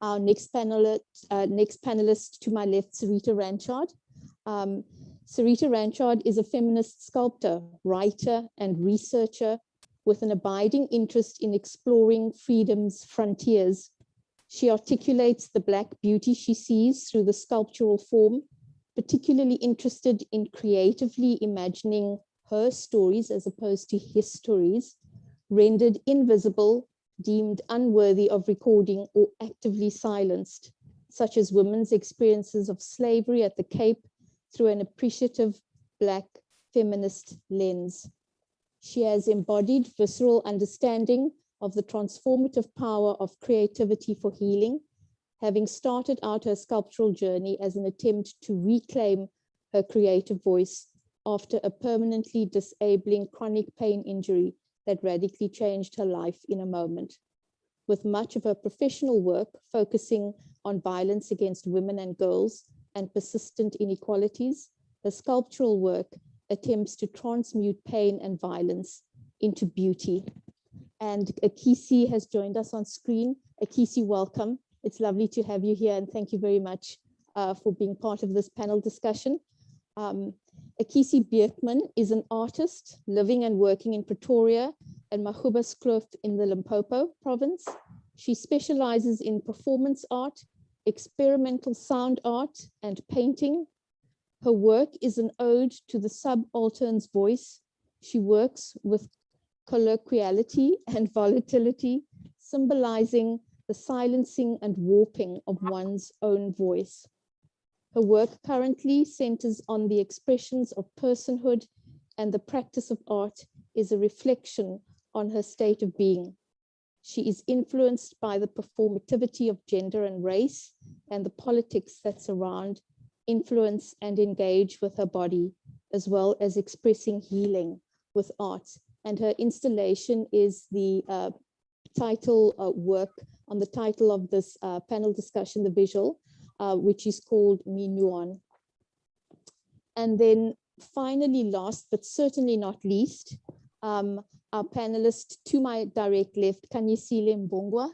our next panelist to my left, Sirita Ranchod. Sirita Ranchod is a feminist sculptor, writer, and researcher with an abiding interest in exploring freedom's frontiers. She articulates the Black beauty she sees through the sculptural form, particularly interested in creatively imagining her stories as opposed to his stories, rendered invisible, deemed unworthy of recording, or actively silenced, such as women's experiences of slavery at the Cape through an appreciative Black feminist lens. She has embodied visceral understanding of the transformative power of creativity for healing, having started out her sculptural journey as an attempt to reclaim her creative voice after a permanently disabling chronic pain injury that radically changed her life in a moment. With much of her professional work focusing on violence against women and girls and persistent inequalities, her sculptural work attempts to transmute pain and violence into beauty. And Akisi has joined us on screen. Akisi, welcome. It's lovely to have you here, and thank you very much for being part of this panel discussion. Akisi Beertman is an artist living and working in Pretoria and Mahubaskloof in the Limpopo province. She specializes in performance art, experimental sound art, and painting. Her work is an ode to the subaltern's voice. She works with colloquiality and volatility, symbolizing the silencing and warping of one's own voice. Her work currently centers on the expressions of personhood, and the practice of art is a reflection on her state of being. She is influenced by the performativity of gender and race and the politics that surround, influence, and engage with her body, as well as expressing healing with art. And her installation is the title work on the title of this panel discussion, the visual, which is called Minuan. And then finally, last but certainly not least, our panelist to my direct left, Kanyisile Mbongwa.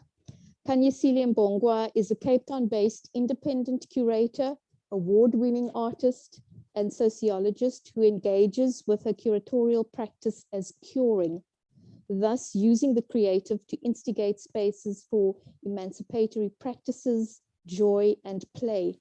Kanyisile Mbongwa is a Cape Town-based independent curator, award-winning artist, and sociologist who engages with her curatorial practice as curing, thus using the creative to instigate spaces for emancipatory practices, joy, and play.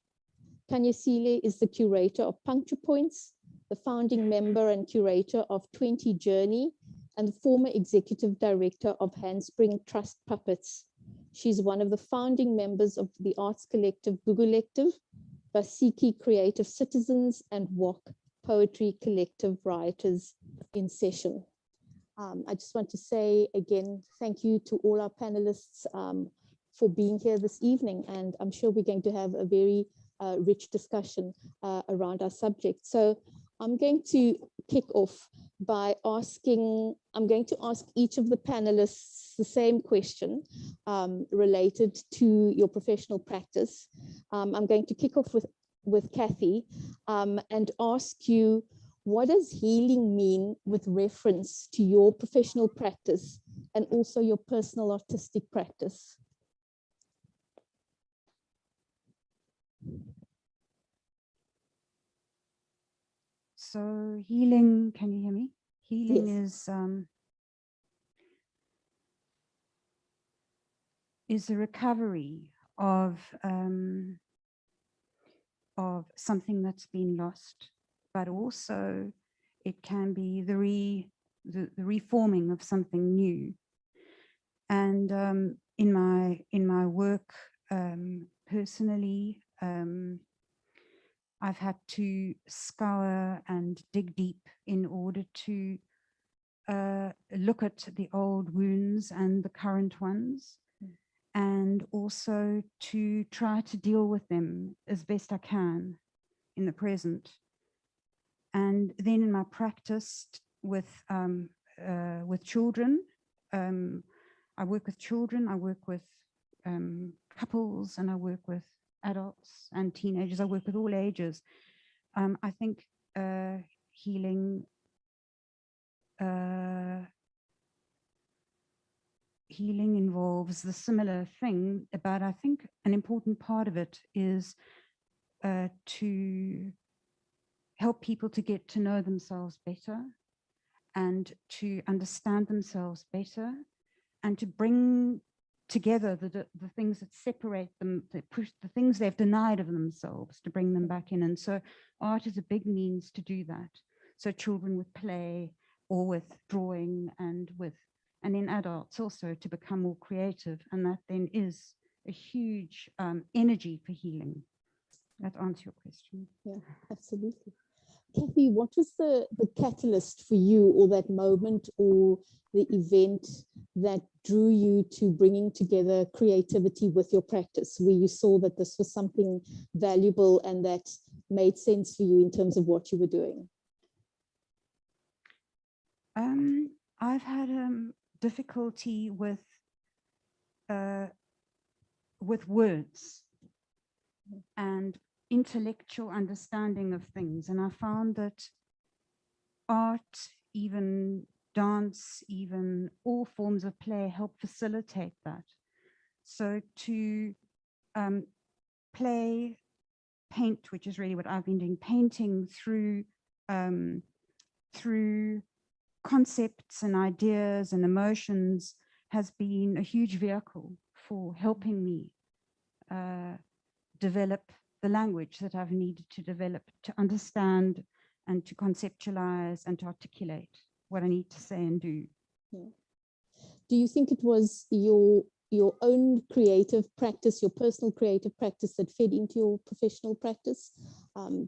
Kanyisile is the curator of Puncture Points, the founding member and curator of 20 Journey, and the former executive director of Handspring Trust Puppets. She's one of the founding members of the arts collective Bugulective, Basiki Creative Citizens, and WOC Poetry Collective Writers in Session. I just want to say again, thank you to all our panelists for being here this evening, and I'm sure we're going to have a very rich discussion around our subject. So I'm going to kick off by asking, I'm going to ask each of the panelists the same question related to your professional practice. I'm going to kick off with Kathy and ask you, what does healing mean with reference to your professional practice and also your personal artistic practice? So healing, can you hear me? Healing is a recovery of something that's been lost, but also it can be the reforming of something new. And in my work personally, I've had to scour and dig deep in order to look at the old wounds and the current ones, and also to try to deal with them as best I can in the present. And then in my practice with children, I work with children, I work with couples, and I work with adults and teenagers. I work with all ages. I think healing healing involves the similar thing, but I think an important part of it is to help people to get to know themselves better and to understand themselves better and to bring together the things that separate them, that push the things they've denied of themselves, to bring them back in. And so art is a big means to do that. So children with play or with drawing and in adults also to become more creative. And that then is a huge energy for healing. That answers your question. Yeah, absolutely. Kathy, what was the catalyst for you, or that moment or the event that drew you to bringing together creativity with your practice, where you saw that this was something valuable and that made sense for you in terms of what you were doing? I've had difficulty with words and intellectual understanding of things, and I found that art, even dance, even all forms of play help facilitate that. So to play, paint, which is really what I've been doing, painting through concepts and ideas and emotions, has been a huge vehicle for helping me develop the language that I've needed to develop to understand and to conceptualize and to articulate what I need to say and do. Yeah. Do you think it was your own creative practice, your personal creative practice, that fed into your professional practice?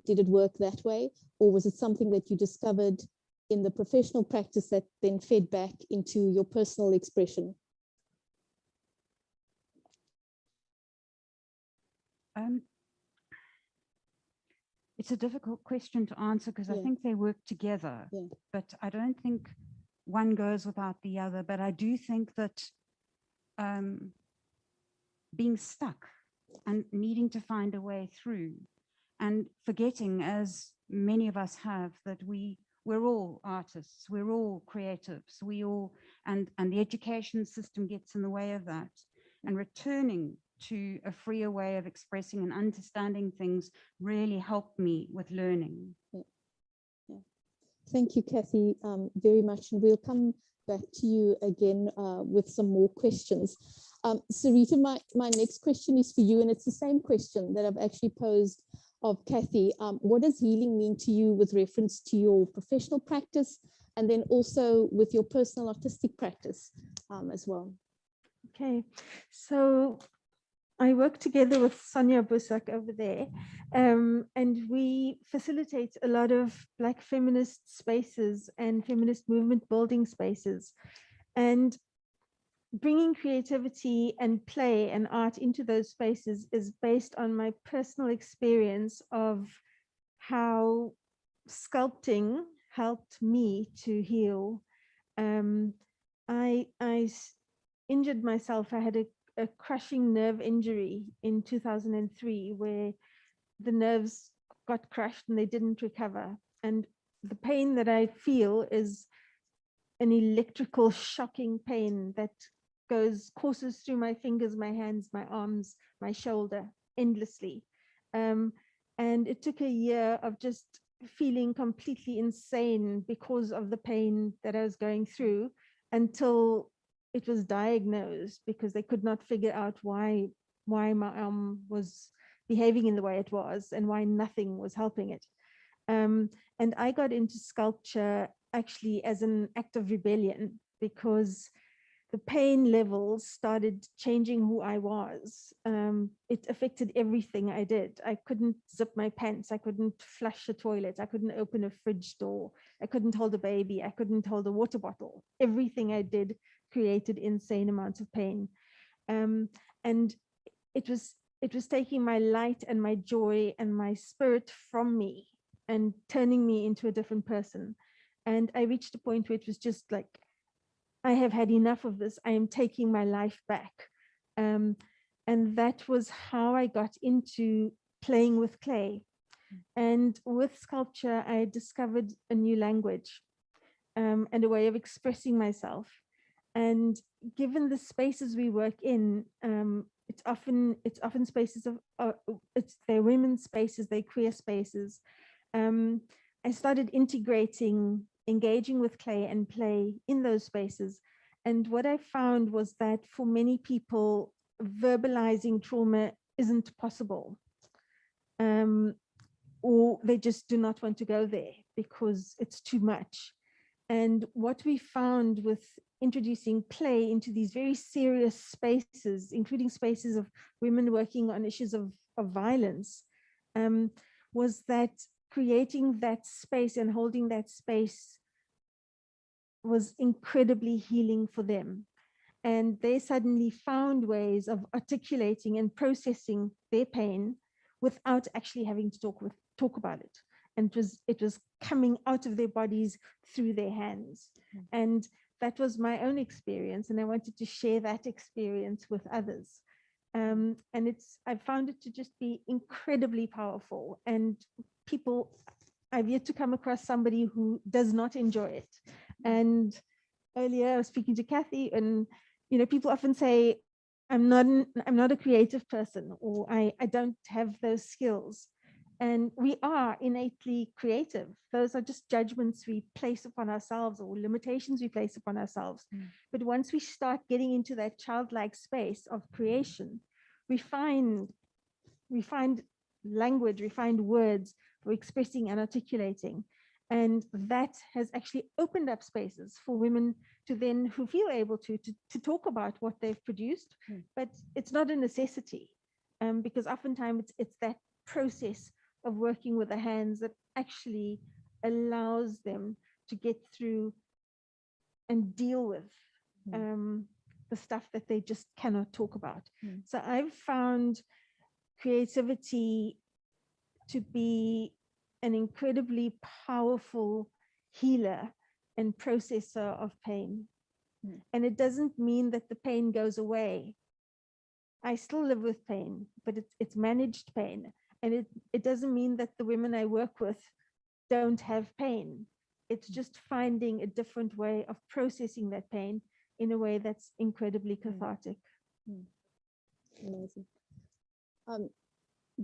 Did it work that way? Or was it something that you discovered in the professional practice that then fed back into your personal expression? It's a difficult question to answer because I think they work together, but I don't think one goes without the other. But I do think that being stuck and needing to find a way through and forgetting, as many of us have, that we're all artists, we're all creatives, and the education system gets in the way of that, and returning to a freer way of expressing and understanding things really helped me with learning. Yeah. Thank you, Kathy, very much. And we'll come back to you again with some more questions. Sirita, my next question is for you, and it's the same question that I've actually posed of Kathy. What does healing mean to you with reference to your professional practice, and then also with your personal autistic practice as well? Okay, so I work together with Sonia Busak over there, and we facilitate a lot of Black feminist spaces and feminist movement building spaces. And bringing creativity and play and art into those spaces is based on my personal experience of how sculpting helped me to heal. I injured myself. I had a crushing nerve injury in 2003 where the nerves got crushed and they didn't recover. And the pain that I feel is an electrical shocking pain that courses through my fingers, my hands, my arms, my shoulder endlessly. And it took a year of just feeling completely insane because of the pain that I was going through, until it was diagnosed, because they could not figure out why my arm was behaving in the way it was and why nothing was helping it. And I got into sculpture actually as an act of rebellion, because the pain levels started changing who I was. It affected everything I did. I couldn't zip my pants. I couldn't flush a toilet. I couldn't open a fridge door. I couldn't hold a baby. I couldn't hold a water bottle. Everything I did created insane amounts of pain. And it was taking my light and my joy and my spirit from me and turning me into a different person. And I reached a point where it was just like, I have had enough of this. I am taking my life back. And that was how I got into playing with clay. And with sculpture, I discovered a new language and a way of expressing myself. And given the spaces we work in, it's often spaces of they're women's spaces, they're queer spaces. I started engaging with clay and play in those spaces. And what I found was that for many people, verbalizing trauma isn't possible. Or they just do not want to go there because it's too much. And what we found with introducing play into these very serious spaces, including spaces of women working on issues of violence, was that creating that space and holding that space was incredibly healing for them. And they suddenly found ways of articulating and processing their pain without actually having to talk about it. And it was coming out of their bodies through their hands. And that was my own experience. And I wanted to share that experience with others. And I found it to just be incredibly powerful. And people, I've yet to come across somebody who does not enjoy it. And earlier I was speaking to Kathy, and people often say, I'm not a creative person, or I don't have those skills. And we are innately creative. Those are just judgments we place upon ourselves or limitations we place upon ourselves. But once we start getting into that childlike space of creation, we find language, we find words for expressing and articulating. And that has actually opened up spaces for women to then, who feel able to talk about what they've produced, but it's not a necessity, because oftentimes it's that process of working with the hands that actually allows them to get through and deal with the stuff that they just cannot talk about. So I've found creativity to be an incredibly powerful healer and processor of pain. And it doesn't mean that the pain goes away. I still live with pain, but it's managed pain. And it doesn't mean that the women I work with don't have pain. It's just finding a different way of processing that pain in a way that's incredibly cathartic. Amazing.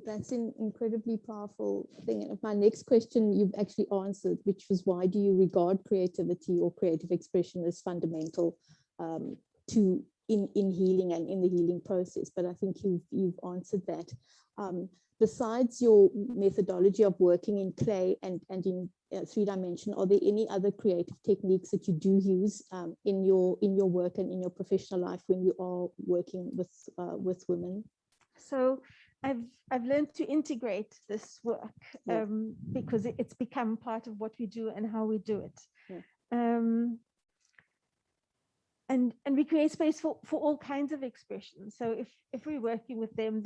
That's an incredibly powerful thing. And my next question you've actually answered, which was, why do you regard creativity or creative expression as fundamental in healing and in the healing process? But I think you've answered that. Besides your methodology of working in clay and in 3-dimension, are there any other creative techniques that you do use in your work and in your professional life when you are working with women? So I've learned to integrate this work because it's become part of what we do and how we do it. And we create space for all kinds of expressions. So if we're working with them,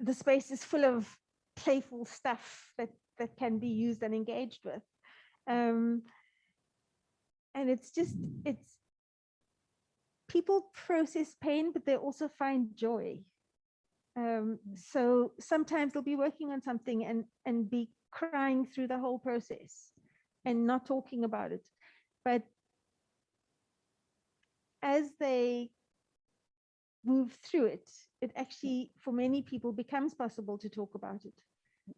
the space is full of playful stuff that can be used and engaged with. And it's people process pain, but they also find joy. So sometimes they'll be working on something and be crying through the whole process and not talking about it. But as they move through it, it actually, for many people, becomes possible to talk about it.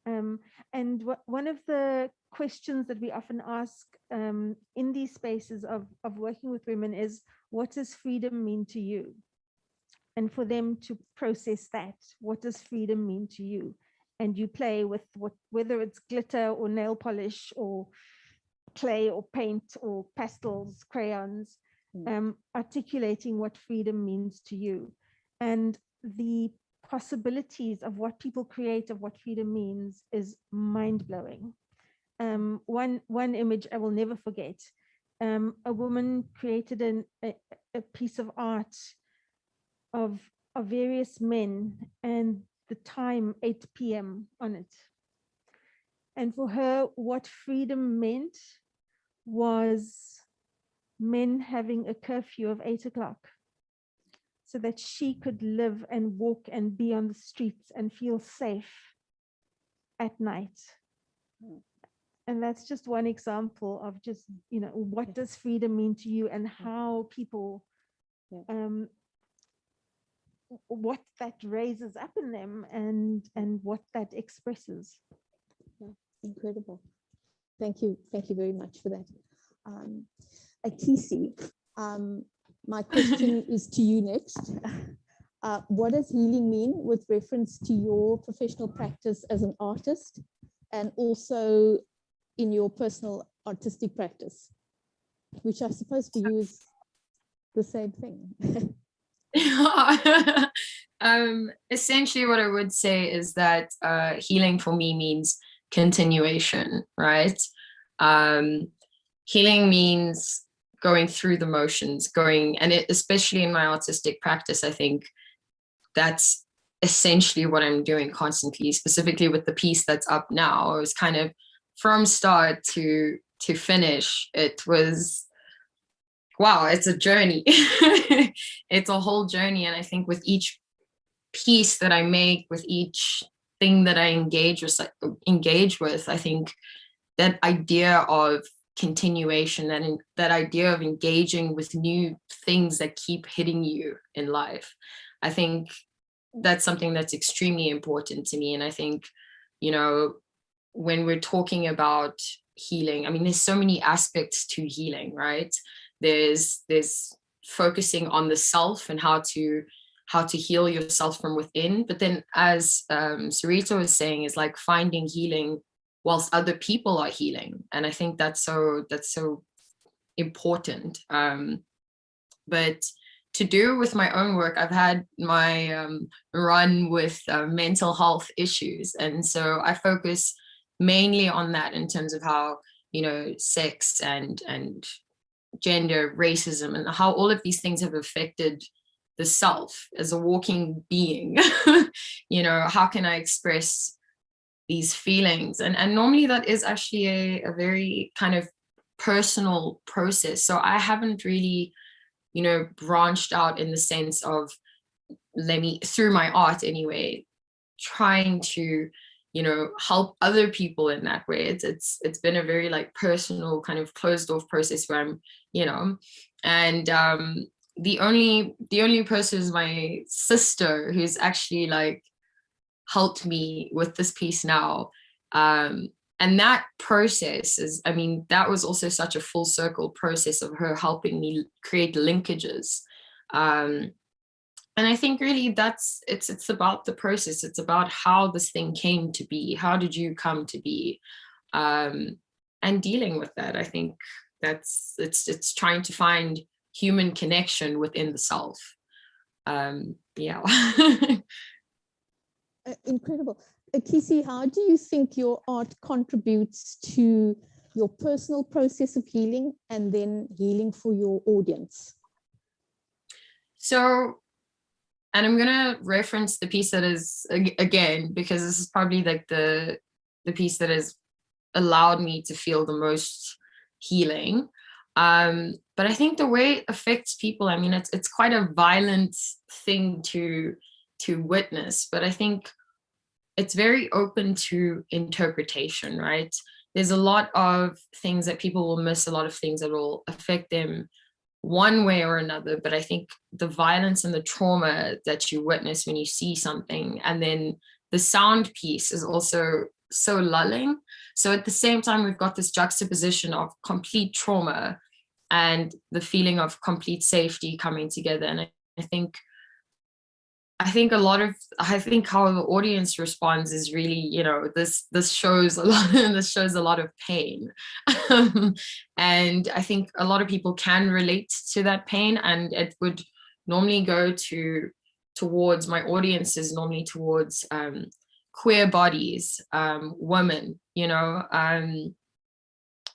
And one of the questions that we often ask in these spaces of working with women is, what does freedom mean to you? And for them to process that, what does freedom mean to you? And you play with whether it's glitter or nail polish or clay or paint or pastels, crayons, articulating what freedom means to you. And the possibilities of what people create, of what freedom means, is mind-blowing. One image I will never forget. A woman created a piece of art of various men and the time 8 p.m. on it. And for her, what freedom meant was men having a curfew of 8 o'clock so that she could live and walk and be on the streets and feel safe at night. And that's just one example of just, you know, what does freedom mean to you, and how people, what that raises up in them, and what that expresses. Incredible. Thank you very much for that. Akisi, my question is to you next. What does healing mean with reference to your professional practice as an artist, and also in your personal artistic practice, which I suppose for you is the same thing? Essentially what I would say is that healing for me means continuation, right? Healing means going through the motions, especially in my artistic practice, I think that's essentially what I'm doing constantly, specifically with the piece that's up now. It was kind of from start to finish. It was, wow, it's a journey. It's a whole journey. And I think with each piece that I make, with each thing that I engage with, I think that idea of continuation and that idea of engaging with new things that keep hitting you in life, I think that's something that's extremely important to me. And I think, you know, when we're talking about healing, I mean, there's so many aspects to healing, right? There's focusing on the self and how to heal yourself from within. But then, as Sirita was saying, is like finding healing whilst other people are healing. And I think that's so important. But to do with my own work, I've had my run with mental health issues. And so I focus mainly on that in terms of how, you know, sex and gender, racism, and how all of these things have affected the self as a walking being. You know, how can I express these feelings? And normally that is actually a very kind of personal process. So I haven't really, you know, branched out in the sense of, through my art anyway, trying to, you know, help other people in that way. It's been a very like personal kind of closed off process where I'm, you know, and the only person is my sister, who's actually like helped me with this piece now. And that process is, I mean, that was also such a full circle process of her helping me create linkages. And I think really it's about the process. It's about how this thing came to be. How did you come to be? And dealing with that. I think it's trying to find human connection within the self. Incredible. Akisi, how do you think your art contributes to your personal process of healing and then healing for your audience? So, and I'm going to reference the piece that is, again, because this is probably like the piece that has allowed me to feel the most healing. But I think the way it affects people, I mean, it's quite a violent thing to witness, but I think it's very open to interpretation, right? There's a lot of things that people will miss, a lot of things that will affect them one way or another. But I think the violence and the trauma that you witness when you see something, and then the sound piece is also so lulling. So at the same time, we've got this juxtaposition of complete trauma and the feeling of complete safety coming together. And I think how the audience responds is really, you know, this shows a lot, this shows a lot of pain. And I think a lot of people can relate to that pain, and it would normally go towards my audience is normally towards queer bodies, women, you know,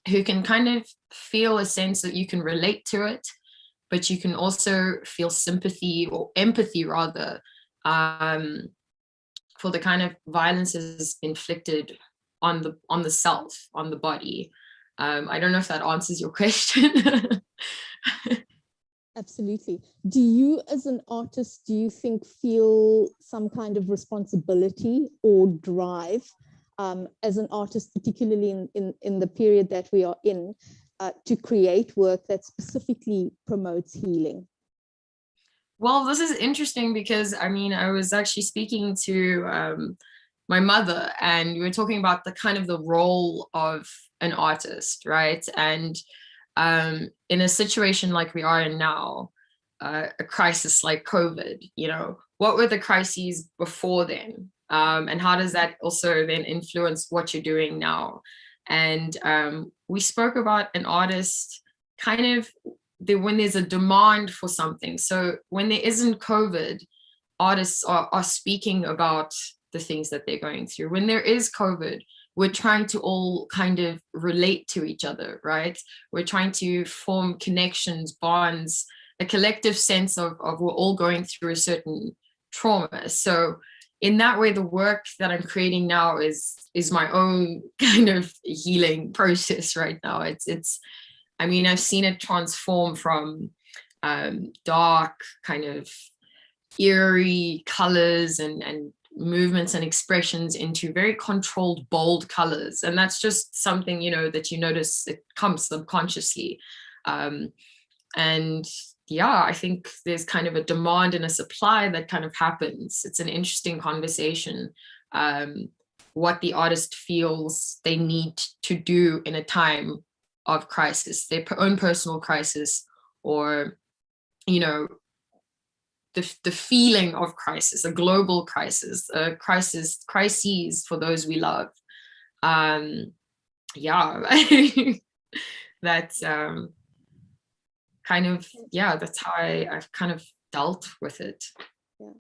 who can kind of feel a sense that you can relate to it, but you can also feel sympathy or empathy rather, for the kind of violences inflicted on the self, on the body. I don't know if that answers your question. Absolutely. Do you, as an artist, feel some kind of responsibility or drive as an artist, particularly in the period that we are in, to create work that specifically promotes healing? Well, this is interesting because I mean, I was actually speaking to my mother, and we were talking about the kind of the role of an artist, right? And in a situation like we are in now, a crisis like COVID, you know, what were the crises before then? And how does that also then influence what you're doing now? And we spoke about an artist kind of when there's a demand for something. So when there isn't COVID, artists are speaking about the things that they're going through. When there is COVID, we're trying to all kind of relate to each other, right? We're trying to form connections, bonds, a collective sense of we're all going through a certain trauma. So in that way, the work that I'm creating now is my own kind of healing process right now. It's I mean, I've seen it transform from dark, kind of eerie colors and movements and expressions into very controlled, bold colors. And that's just something, you know, that you notice it comes subconsciously. And yeah, I think there's kind of a demand and a supply that kind of happens. It's an interesting conversation. What the artist feels they need to do in a time of crisis, their own personal crisis, or, you know, the feeling of crisis, a global crisis, crises for those we love. Yeah, that's kind of, yeah, that's how I've kind of dealt with it. Yeah,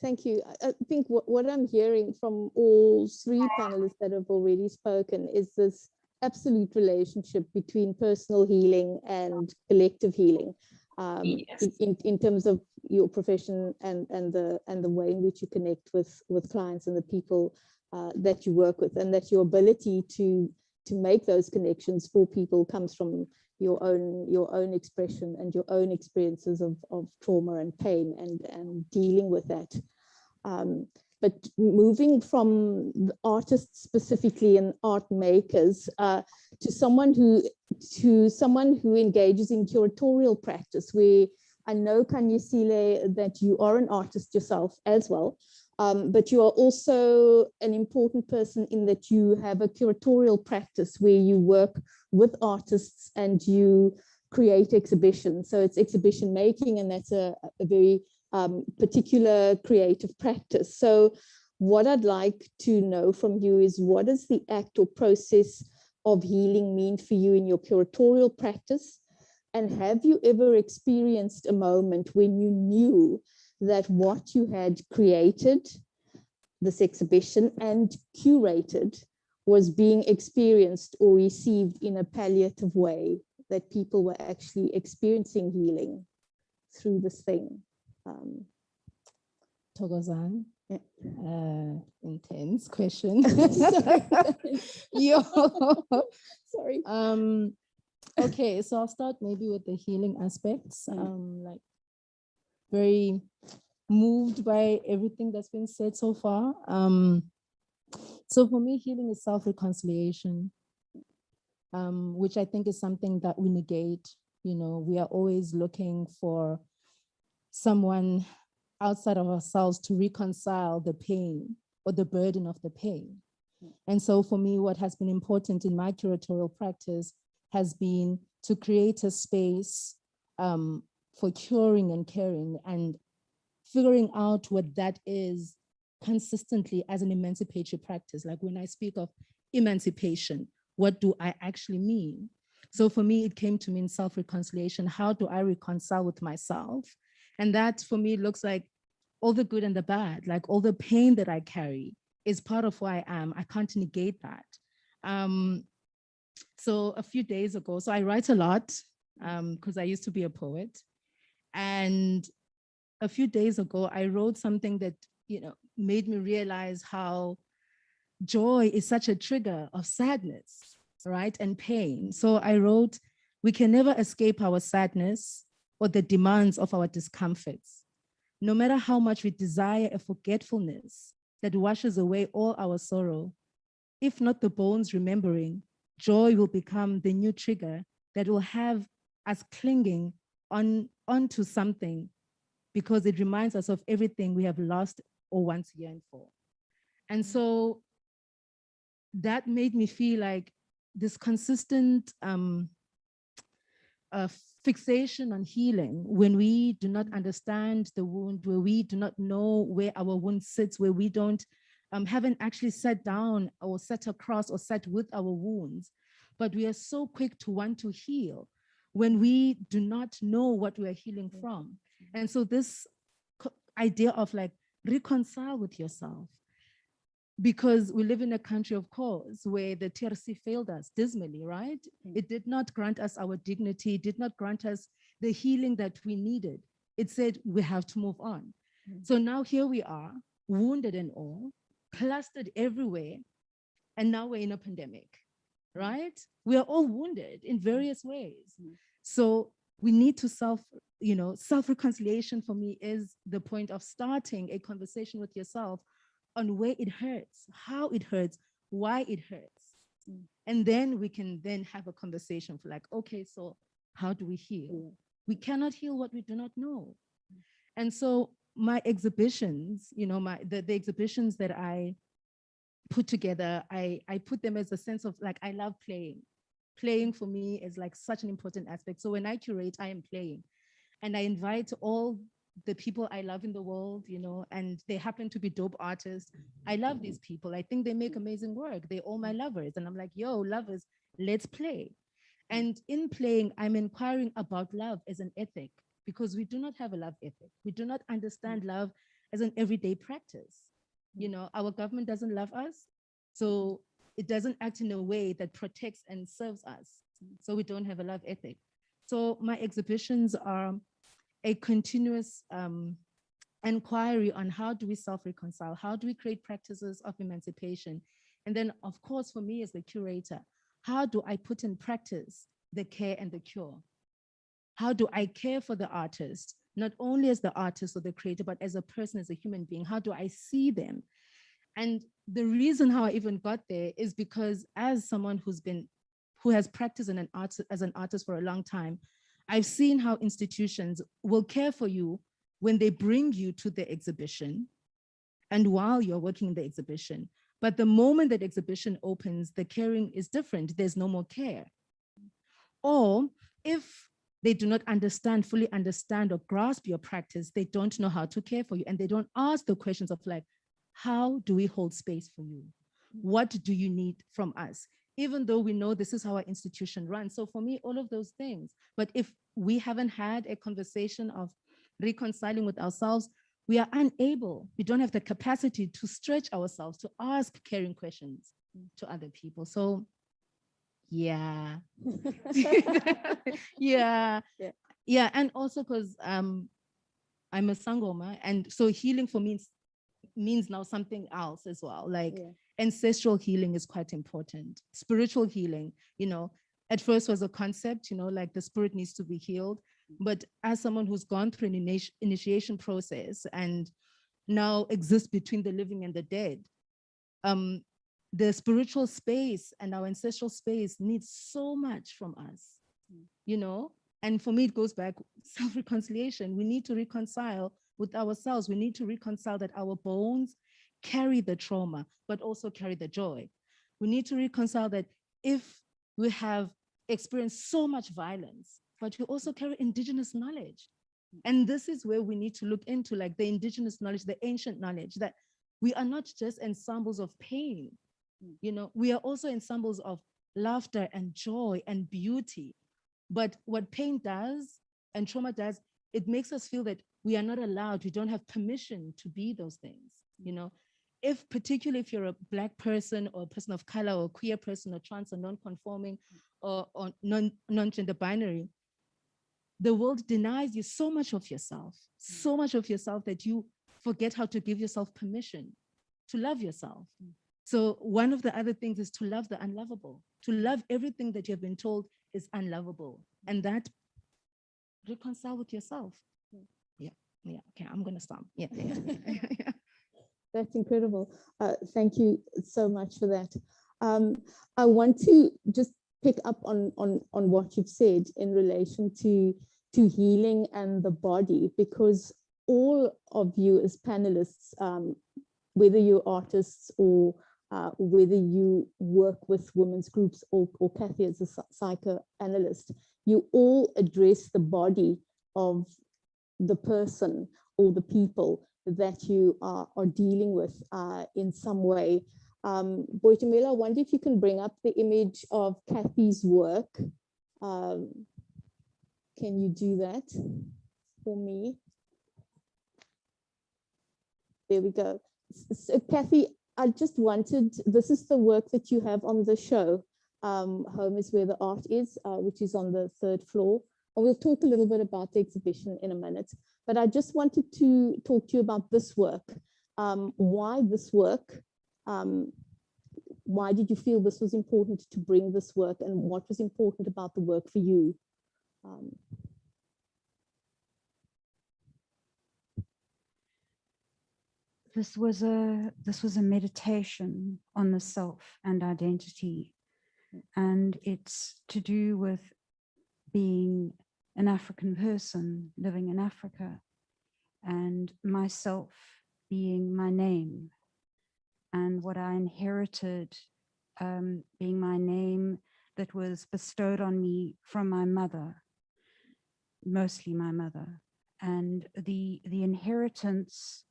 thank you. I think what I'm hearing from all three panelists that have already spoken is this absolute relationship between personal healing and collective healing, Yes. in terms of your profession and the way in which you connect with clients and the people that you work with, and that your ability to make those connections for people comes from your own expression and your own experiences of trauma and pain and dealing with that. But moving from the artists specifically and art makers to someone who engages in curatorial practice, where I know, Kanyisile, that you are an artist yourself as well, but you are also an important person in that you have a curatorial practice where you work with artists and you create exhibitions. So it's exhibition making, and that's a very particular creative practice. So what I'd like to know from you is, what does the act or process of healing mean for you in your curatorial practice? And have you ever experienced a moment when you knew that what you had created, this exhibition, and curated was being experienced or received in a palliative way, that people were actually experiencing healing through this thing? Thokozani. Yeah. Intense question. Sorry. Okay, so I'll start maybe with the healing aspects. Like, very moved by everything that's been said so far. So for me, healing is self-reconciliation, which I think is something that we negate. You know, we are always looking for someone outside of ourselves to reconcile the pain or the burden of the pain. And so for me, what has been important in my curatorial practice has been to create a space for curing and caring, and figuring out what that is consistently as an emancipatory practice. Like, when I speak of emancipation, what do I actually mean? So for me, it came to mean self-reconciliation. How do I reconcile with myself? And that for me looks like all the good and the bad, like all the pain that I carry is part of who I am. I can't negate that. So a few days ago, so I write a lot because I used to be a poet. And a few days ago, I wrote something that, you know, made me realize how joy is such a trigger of sadness, right? And pain. So I wrote, we can never escape our sadness or the demands of our discomforts. No matter how much we desire a forgetfulness that washes away all our sorrow, if not the bones remembering, joy will become the new trigger that will have us clinging onto something, because it reminds us of everything we have lost or once yearned for. And so that made me feel like this consistent fixation on healing, when we do not understand the wound, where we do not know where our wound sits, where we don't haven't actually sat down or sat across or sat with our wounds, but we are so quick to want to heal when we do not know what we are healing from. And so this idea of like reconcile with yourself, because we live in a country, of course, where the TRC failed us dismally, right? It did not grant us our dignity, did not grant us the healing that we needed. It said we have to move on. So now here we are, wounded and all, clustered everywhere, and now we're in a pandemic, right? We are all wounded in various ways. So we need to self-reconciliation for me is the point of starting a conversation with yourself on where it hurts, how it hurts, why it hurts. And then we can then have a conversation for like, okay, so how do we heal? We cannot heal what we do not know. And so my exhibitions, the exhibitions that I put together, I put them as a sense of like, I love playing. Playing for me is like such an important aspect. So when I curate, I am playing. And I invite all the people I love in the world, and they happen to be dope artists. I love these people. I think they make amazing work. They're all my lovers. And I'm like, yo, lovers, let's play. And in playing, I'm inquiring about love as an ethic, because we do not have a love ethic. We do not understand love as an everyday practice. Our government doesn't love us. So it doesn't act in a way that protects and serves us. So we don't have a love ethic. So my exhibitions are a continuous inquiry on how do we self-reconcile? How do we create practices of emancipation? And then, of course, for me as the curator, how do I put in practice the care and the cure? How do I care for the artist, not only as the artist or the creator, but as a person, as a human being? How do I see them? And the reason how I even got there is because as someone who has practiced as an artist for a long time, I've seen how institutions will care for you when they bring you to the exhibition and while you're working in the exhibition. But the moment that exhibition opens, the caring is different. There's no more care. Or if they do not fully understand or grasp your practice, they don't know how to care for you. And they don't ask the questions of like, how do we hold space for you? What do you need from us? Even though we know this is how our institution runs. So for me, all of those things. But if we haven't had a conversation of reconciling with ourselves, we are unable, we don't have the capacity to stretch ourselves, to ask caring questions to other people. So yeah. Yeah. And also because I'm a Sangoma, and so healing for me means now something else as well. Like ancestral healing is quite important. Spiritual healing, at first was a concept, like the spirit needs to be healed. But as someone who's gone through an initiation process and now exists between the living and the dead, the spiritual space and our ancestral space needs so much from us, And for me, it goes back self-reconciliation. We need to reconcile with ourselves. We need to reconcile that our bones carry the trauma, but also carry the joy. We need to reconcile that if we have experienced so much violence, but we also carry indigenous knowledge. And this is where we need to look into like the indigenous knowledge, the ancient knowledge, that we are not just ensembles of pain, we are also ensembles of laughter and joy and beauty. But what pain does and trauma does, it makes us feel that we are not allowed, we don't have permission to be those things, particularly if you're a Black person or a person of color or a queer person or trans or non-conforming or non-gender binary, the world denies you so much of yourself that you forget how to give yourself permission to love yourself. So one of the other things is to love the unlovable, to love everything that you've been told is unlovable, and that reconcile with yourself. Yeah. Okay, I'm gonna stop. Yeah. That's incredible. Thank you so much for that. I want to just pick up on what you've said in relation to healing and the body, because all of you as panelists, whether you're artists or whether you work with women's groups or Kathy as a psychoanalyst, you all address the body of the person or the people that you are dealing with in some way. Boitumelo, I wonder if you can bring up the image of Kathy's work. Can you do that for me? There we go. So Kathy, I just wanted, this is the work that you have on the show, Home is Where the Art Is, which is on the 3rd floor. And we'll talk a little bit about the exhibition in a minute, but I just wanted to talk to you about this work. Why this work? Why did you feel this was important to bring this work, and what was important about the work for you? This was a meditation on the self and identity, and it's to do with being an African person living in Africa, and myself being my name, and what I inherited being my name that was bestowed on me from my mother, mostly my mother, and the inheritance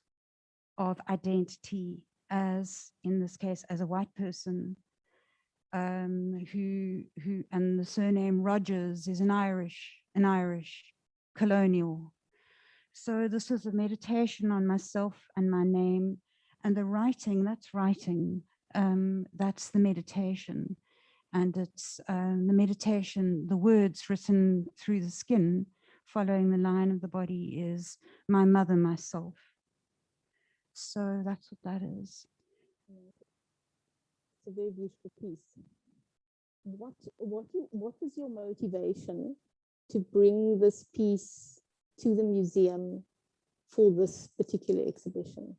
of identity as, in this case, as a white person, who and the surname Rogers is an Irish colonial. So this was a meditation on myself and my name, and the writing, that's writing, that's the meditation. And it's the meditation, the words written through the skin, following the line of the body, is my mother, myself. So that's what that is. It's a very beautiful piece. What was your motivation to bring this piece to the museum for this particular exhibition?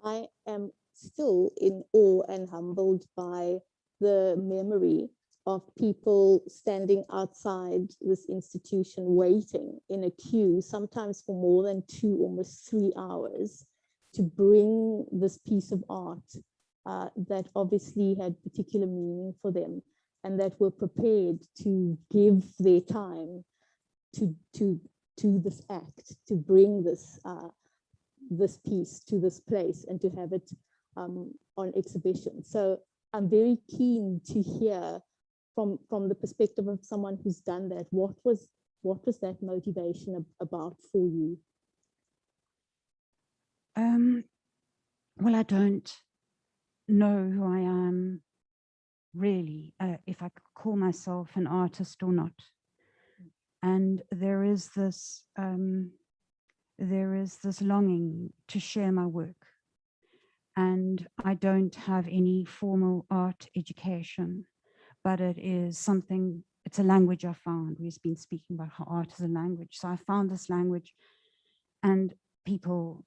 I am still in awe and humbled by the memory of people standing outside this institution waiting in a queue, sometimes for more than 2, almost 3 hours, to bring this piece of art that obviously had particular meaning for them, and that were prepared to give their time to this act, to bring this this piece to this place and to have it on exhibition. So I'm very keen to hear from the perspective of someone who's done that. What was that motivation about for you? Well, I don't know who I am really, if I could call myself an artist or not. And there is this longing to share my work. And I don't have any formal art education, but it is something, it's a language I found. We've been speaking about how art is a language. So I found this language, and people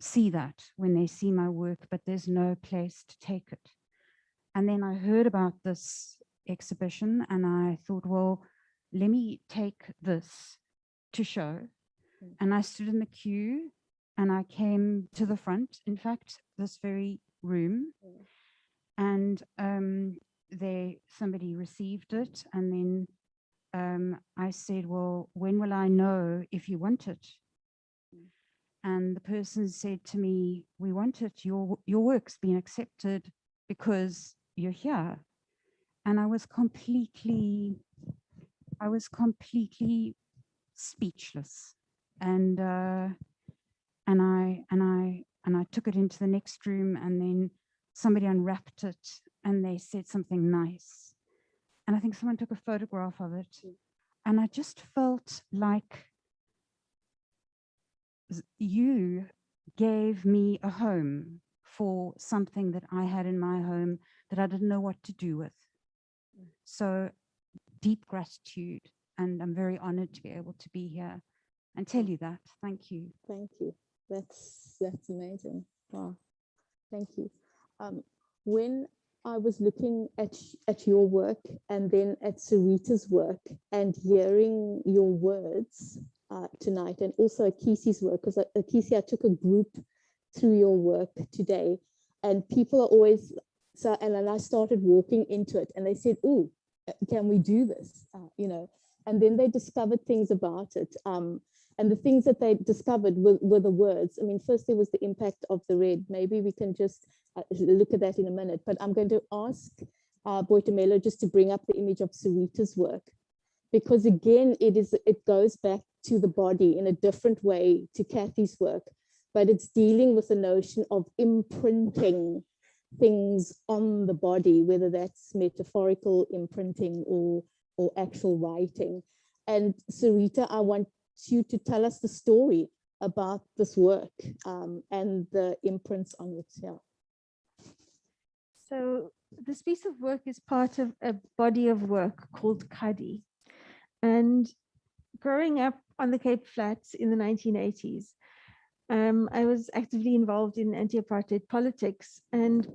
see that when they see my work, but there's no place to take it. And then I heard about this exhibition and I thought, well, let me take this to show. And I stood in the queue and I came to the front, in fact, this very room, and somebody received it. And then I said, well, when will I know if you want it? And the person said to me, we want it, your work's been accepted because you're here. And I was completely speechless. And I took it into the next room, and then somebody unwrapped it and they said something nice. And I think someone took a photograph of it. And I just felt like you gave me a home for something that I had in my home that I didn't know what to do with. So deep gratitude, and I'm very honored to be able to be here and tell you that. Thank you. Thank you. That's amazing. Wow. Thank you. When I was looking at your work and then at Sirita's work and hearing your words tonight, and also Akisi's work, because Akisi, I took a group through your work today, and people are always, and then I started walking into it and they said, oh, can we do this? You know, and then they discovered things about it. And the things that they discovered were the words. I mean, first there was the impact of the red. Maybe we can just look at that in a minute, but I'm going to ask Boitumelo just to bring up the image of Sirita's work, because again, it goes back to the body in a different way to Kathy's work, but it's dealing with the notion of imprinting things on the body, whether that's metaphorical imprinting or actual writing. And Sirita, I want you to tell us the story about this work and the imprints on it. Yeah. So this piece of work is part of a body of work called Kadi. And growing up on the Cape Flats in the 1980s, I was actively involved in anti-apartheid politics, and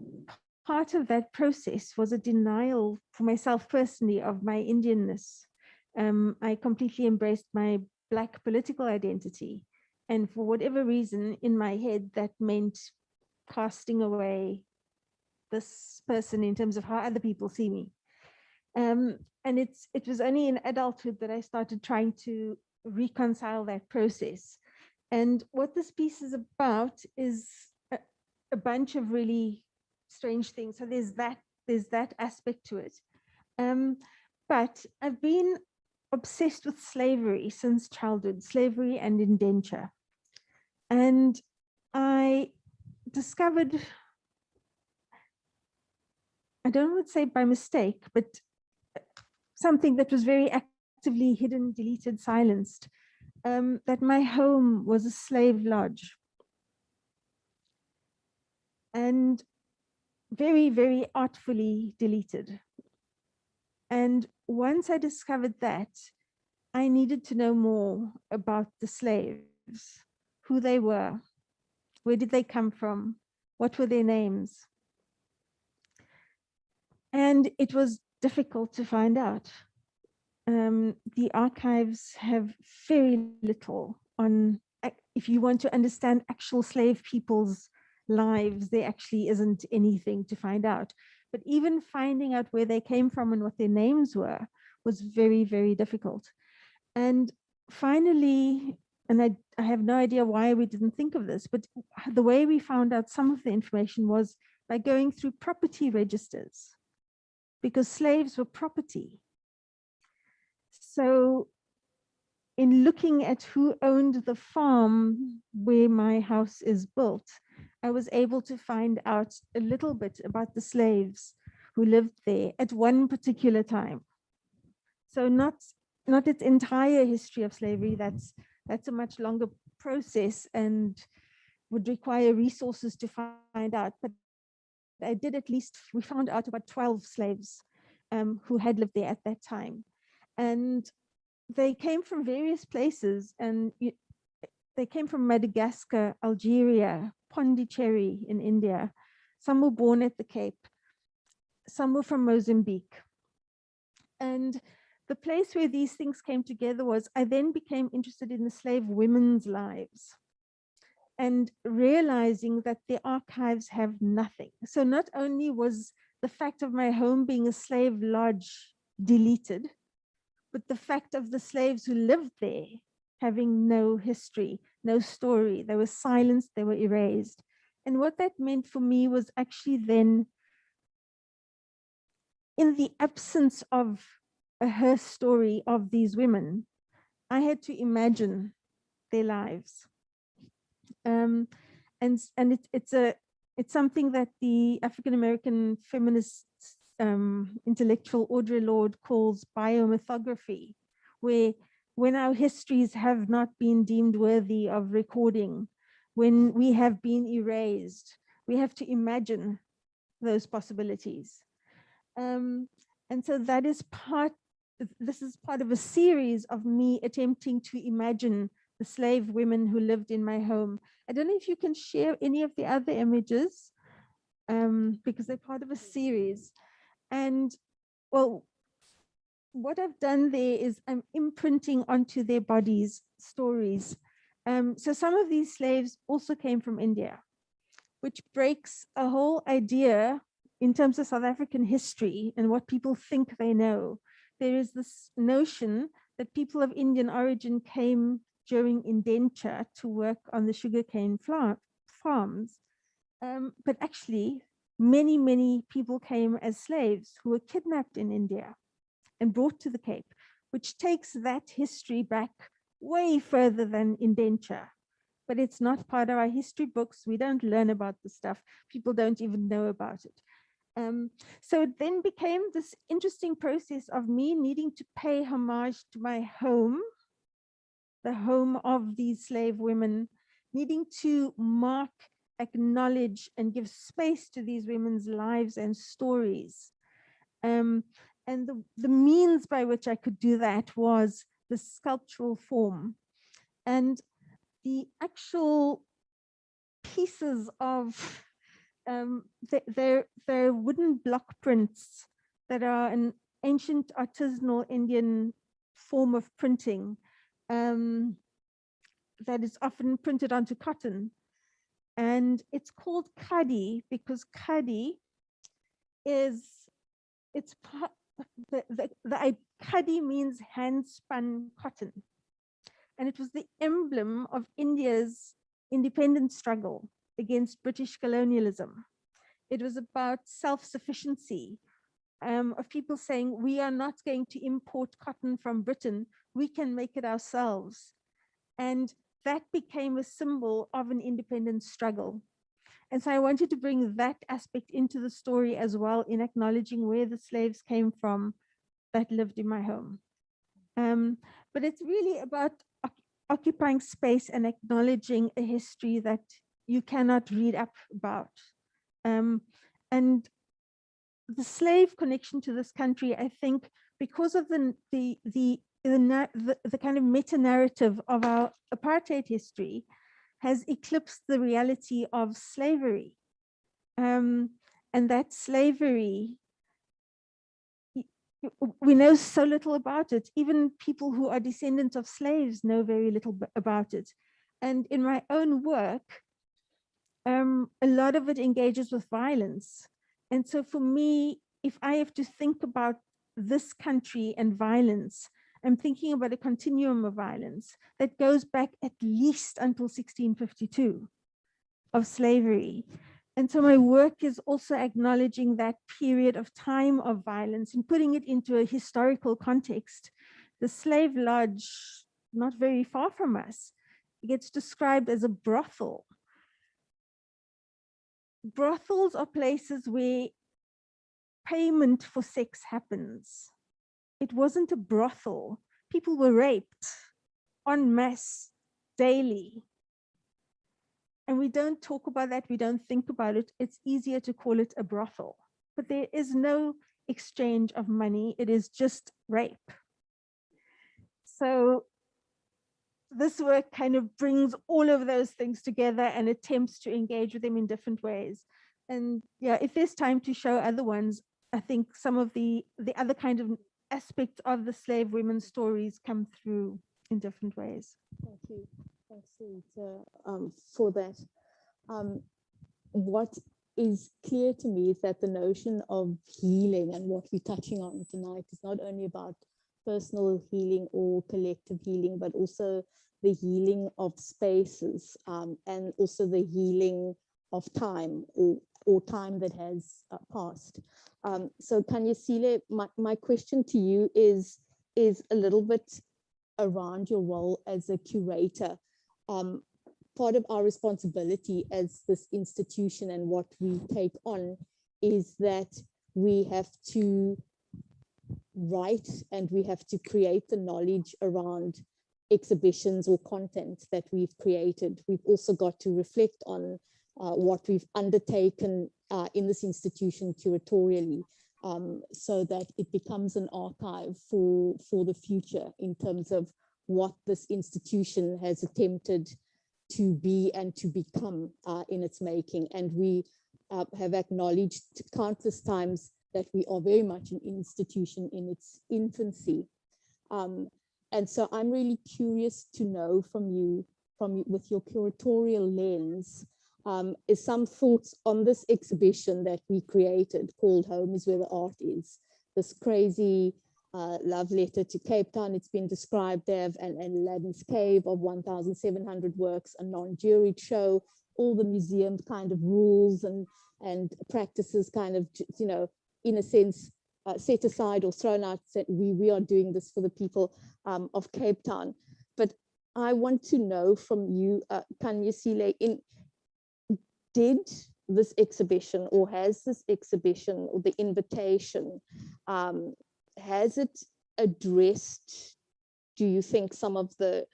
part of that process was a denial for myself personally of my Indianness. I completely embraced my Black political identity, and for whatever reason in my head that meant casting away this person in terms of how other people see me. And it was only in adulthood that I started trying to reconcile that process. And what this piece is about is a bunch of really strange things. So there's that aspect to it. But I've been obsessed with slavery since childhood, slavery and indenture. And I discovered, I don't want to say by mistake, but something that was very actively hidden, deleted, silenced, that my home was a slave lodge. And very, very artfully deleted. And once I discovered that, I needed to know more about the slaves, who they were, where did they come from, what were their names. And it was difficult to find out. The archives have very little on, if you want to understand actual slave people's lives, there actually isn't anything to find out. But even finding out where they came from and what their names were was very, very difficult. And finally, and I have no idea why we didn't think of this, but the way we found out some of the information was by going through property registers, because slaves were property. So in looking at who owned the farm where my house is built, I was able to find out a little bit about the slaves who lived there at one particular time. So not its entire history of slavery. That's a much longer process and would require resources to find out. But I did we found out about 12 slaves who had lived there at that time. And they came from various places, and they came from Madagascar, Algeria, Pondicherry in India. Some were born at the Cape. Some were from Mozambique. And the place where these things came together was, I then became interested in the slave women's lives and realizing that the archives have nothing. So not only was the fact of my home being a slave lodge deleted, but the fact of the slaves who lived there having no history, no story. They were silenced, they were erased. And what that meant for me was actually then, in the absence of her story of these women, I had to imagine their lives. And it's something that the African-American feminist intellectual Audre Lorde calls biomethography, where when our histories have not been deemed worthy of recording, when we have been erased, we have to imagine those possibilities. And so that is this is part of a series of me attempting to imagine the slave women who lived in my home. I don't know if you can share any of the other images. because they're part of a series. And well, what I've done there is I'm imprinting onto their bodies stories. So some of these slaves also came from India, which breaks a whole idea in terms of South African history and what people think they know. There is this notion that people of Indian origin came during indenture to work on the sugarcane farms. But actually, many, many people came as slaves who were kidnapped in India and brought to the Cape, which takes that history back way further than indenture. But it's not part of our history books. We don't learn about the stuff. People don't even know about it. So it then became this interesting process of me needing to pay homage to my home, the home of these slave women, needing to mark, acknowledge, and give space to these women's lives and stories. And the means by which I could do that was the sculptural form. And the actual pieces of, they're wooden block prints that are an ancient artisanal Indian form of printing that is often printed onto cotton. And it's called khadi because khadi is, it's part, khadi means hand spun cotton. And it was the emblem of India's independence struggle against British colonialism. It was about self-sufficiency, of people saying, we are not going to import cotton from Britain, we can make it ourselves. And that became a symbol of an independence struggle. And so I wanted to bring that aspect into the story as well, in acknowledging where the slaves came from that lived in my home. But it's really about occupying space and acknowledging a history that you cannot read up about. And the slave connection to this country, I think, because of the kind of meta-narrative of our apartheid history, has eclipsed the reality of slavery. And that slavery, we know so little about it. Even people who are descendants of slaves know very little about it. And in my own work, a lot of it engages with violence. And so for me, if I have to think about this country and violence, I'm thinking about a continuum of violence that goes back at least until 1652 of slavery. And so my work is also acknowledging that period of time of violence and putting it into a historical context. The slave lodge, not very far from us, gets described as a brothel. Brothels are places where payment for sex happens. It wasn't a brothel. People were raped en masse daily. And we don't talk about that. We don't think about it. It's easier to call it a brothel. But there is no exchange of money. It is just rape. So this work kind of brings all of those things together and attempts to engage with them in different ways. And yeah, if there's time to show other ones, I think some of the other kind of aspects of the slave women's stories come through in different ways. Thank you. Thanks, Sirita, for that. What is clear to me is that the notion of healing and what we're touching on tonight is not only about personal healing or collective healing, but also the healing of spaces and also the healing of time or time that has passed. So Kanyasile, my question to you is a little bit around your role as a curator. Part of our responsibility as this institution and what we take on is that we have to write and we have to create the knowledge around exhibitions or content that we've created. We've also got to reflect on what we've undertaken in this institution curatorially, so that it becomes an archive for the future in terms of what this institution has attempted to be and to become in its making. And we have acknowledged countless times that we are very much an institution in its infancy. And so I'm really curious to know from you, with your curatorial lens, is some thoughts on this exhibition that we created called Home is Where the Art Is. This crazy love letter to Cape Town. It's been described there as an Aladdin's Cave of 1,700 works, a non-juried show, all the museum kind of rules and practices kind of, you know, in a sense, set aside or thrown out, that we are doing this for the people of Cape Town. But I want to know from you, Kanyasile, did this exhibition, or has this exhibition or the invitation, has it addressed, do you think, some of the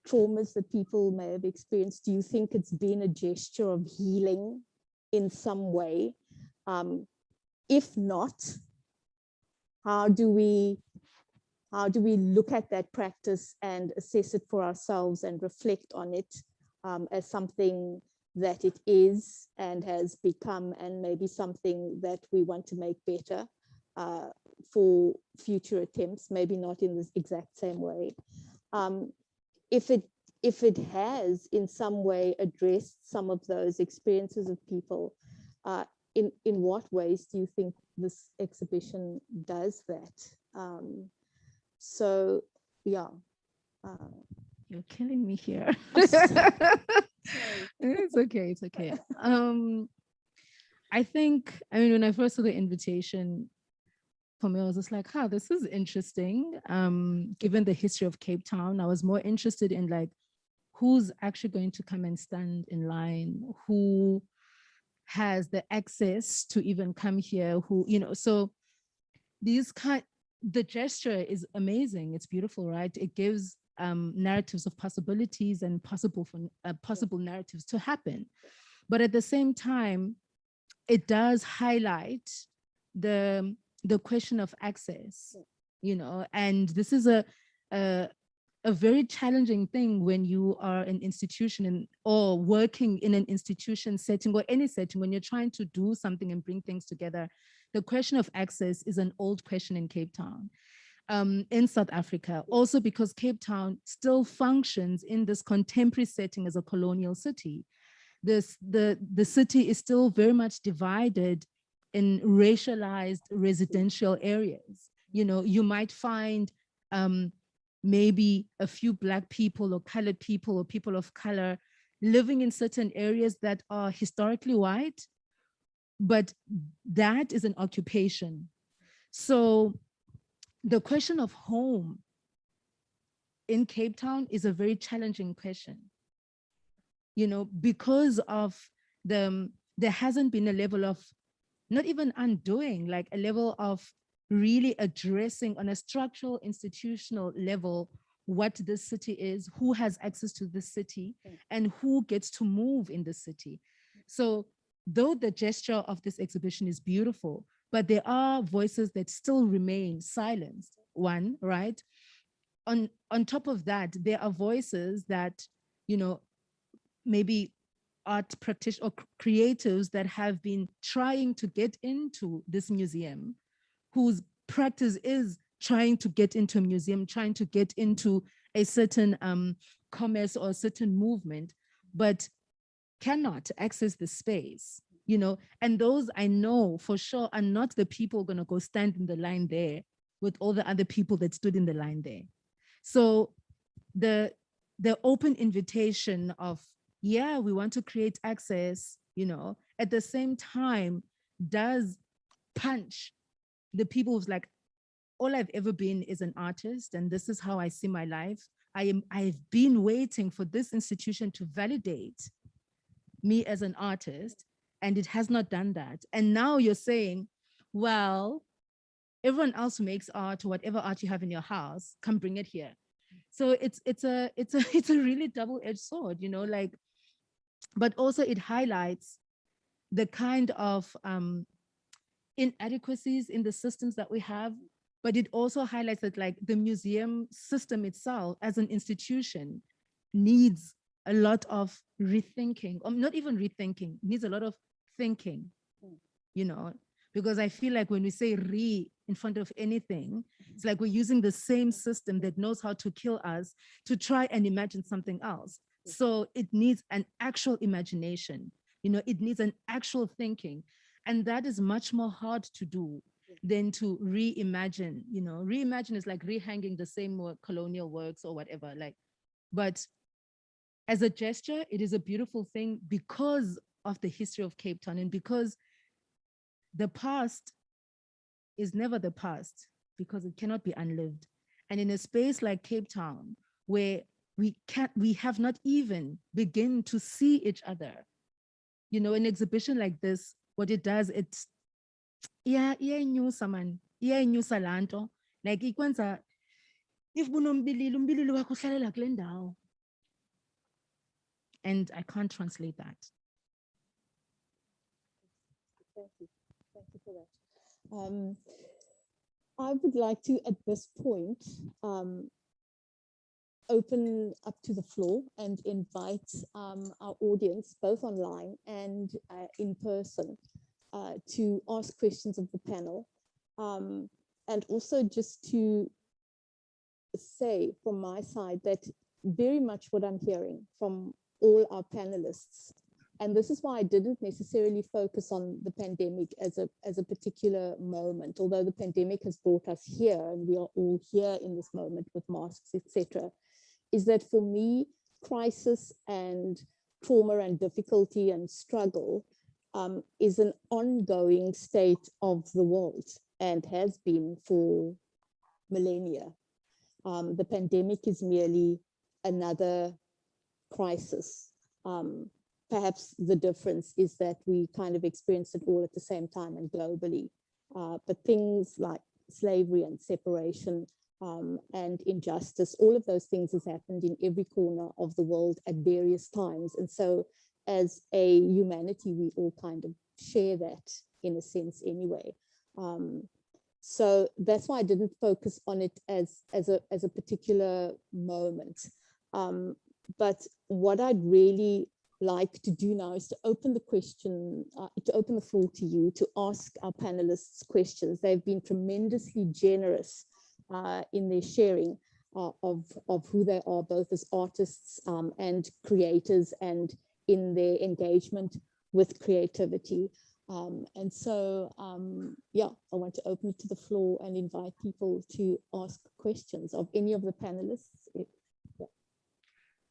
traumas that people may have experienced? Do you think it's been a gesture of healing in some way? If not, how do we look at that practice and assess it for ourselves and reflect on it as something that it is and has become, and maybe something that we want to make better for future attempts, maybe not in this exact same way. If it has in some way addressed some of those experiences of people, in what ways do you think this exhibition does that? So yeah. You're killing me here. It's okay, it's okay. I think, I mean, when I first saw the invitation, for me, I was just like, this is interesting. Given the history of Cape Town, I was more interested in like, who's actually going to come and stand in line, who has the access to even come here, who, you know, so the gesture is amazing. It's beautiful, right? It gives narratives of possibilities and possible narratives to happen. But at the same time, it does highlight the question of access, you know, and this is a very challenging thing when you are an institution or working in an institution setting or any setting, when you're trying to do something and bring things together. The question of access is an old question in Cape Town, in South Africa, also because Cape Town still functions in this contemporary setting as a colonial city. The city is still very much divided in racialized residential areas. You know, you might find maybe a few Black people or colored people or people of color living in certain areas that are historically white, but that is an occupation. So the question of home in Cape Town is a very challenging question, you know, because of there hasn't been a level of, not even undoing, like a level of really addressing on a structural, institutional level what this city is, who has access to this city, and who gets to move in the city. So though the gesture of this exhibition is beautiful, but there are voices that still remain silenced, one, right? On top of that, there are voices that, you know, maybe art practitioners or creatives that have been trying to get into this museum, whose practice is trying to get into a museum, trying to get into a certain commerce or a certain movement, but cannot access the space, you know, and those I know for sure are not the people going to go stand in the line there with all the other people that stood in the line there. So the open invitation of, yeah, we want to create access, you know, at the same time does punch the people who's like, all I've ever been is an artist, and this is how I see my life. I've been waiting for this institution to validate me as an artist, and it has not done that. And now you're saying, well, everyone else who makes art, or whatever art you have in your house, come bring it here. So it's a really double-edged sword, you know, like, but also it highlights the kind of inadequacies in the systems that we have, but it also highlights that like the museum system itself as an institution needs a lot of rethinking, or not even rethinking, needs a lot of thinking, you know, because I feel like when we say re in front of anything, it's like we're using the same system that knows how to kill us to try and imagine something else. So it needs an actual imagination, you know, it needs an actual thinking. And that is much more hard to do than to reimagine, you know. Reimagine is like rehanging the same colonial works or whatever, like, but as a gesture, it is a beautiful thing because of the history of Cape Town and because the past is never the past because it cannot be unlived. And in a space like Cape Town, where we have not even begin to see each other, you know, an exhibition like this, what it does, it's, iyayinyusa lanto, like ikwenza, if umbilili wakho uhlalela kule ndawo. And I can't translate that. Thank you. Thank you for that. I would like to, at this point, open up to the floor and invite our audience, both online and in person, to ask questions of the panel. And also just to say from my side that very much what I'm hearing from all our panelists, and this is why I didn't necessarily focus on the pandemic as a particular moment, although the pandemic has brought us here and we are all here in this moment with masks, etc., is that for me, crisis and trauma and difficulty and struggle is an ongoing state of the world and has been for millennia. The pandemic is merely another crisis. Perhaps the difference is that we kind of experience it all at the same time and globally. But things like slavery and separation and injustice, all of those things has happened in every corner of the world at various times. And so as a humanity, we all kind of share that in a sense anyway. So that's why I didn't focus on it as a particular moment. But what I'd really like to do now is to open the question, to open the floor to you, to ask our panelists questions. They've been tremendously generous in their sharing of who they are, both as artists and creators, and in their engagement with creativity. And so, yeah, I want to open it to the floor and invite people to ask questions of any of the panelists.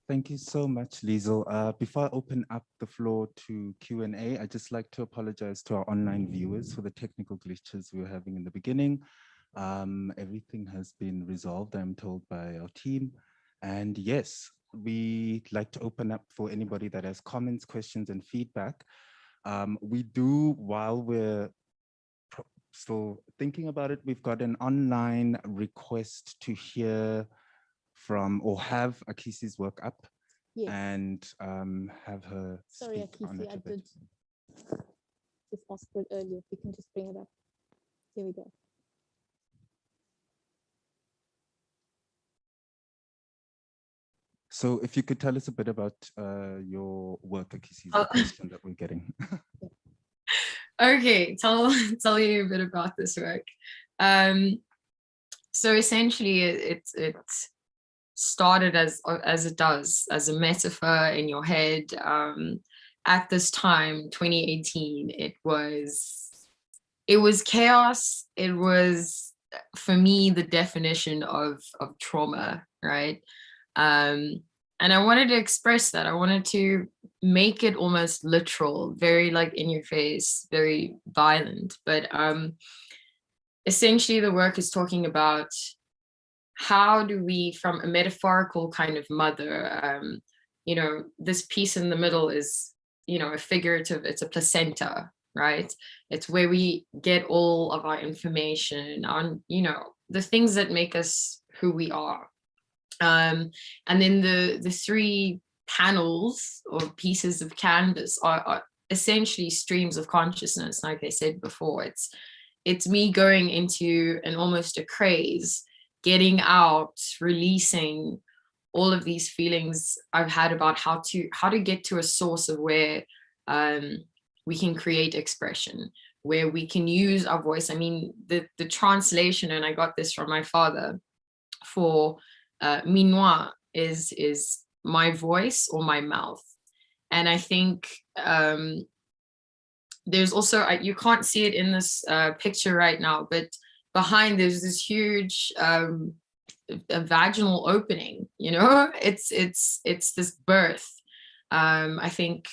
Thank you so much, Liesl. Before I open up the floor to Q&A, I'd just like to apologize to our online viewers for the technical glitches we were having in the beginning. Everything has been resolved, I'm told, by our team. And yes, we'd like to open up for anybody that has comments, questions, and feedback. We do, while we're still thinking about it, we've got an online request to hear from or have Akisi's work up. Yes. And have her Sorry, Akisi, I did just ask for it earlier. If you can just bring it up. Here we go. So if you could tell us a bit about your work, Akisi, the question that we're getting. Okay, tell you a bit about this work. So essentially it started as it does, as a metaphor in your head. At this time, 2018, it was chaos. It was, for me, the definition of trauma, right? And I wanted to express that. I wanted to make it almost literal, very like in your face, very violent. But essentially the work is talking about how do we, from a metaphorical kind of mother, you know, this piece in the middle is, you know, a figurative, it's a placenta, right? It's where we get all of our information on, you know, the things that make us who we are. And then the three panels or pieces of canvas are essentially streams of consciousness. Like I said before, it's me going into an almost a craze, getting out, releasing all of these feelings I've had about how to get to a source of where we can create expression, where we can use our voice. I mean, the translation, and I got this from my father, for Minois is my voice or my mouth. And I think there's also, you can't see it in this picture right now, but behind there's this huge a vaginal opening, you know, it's this birth. I think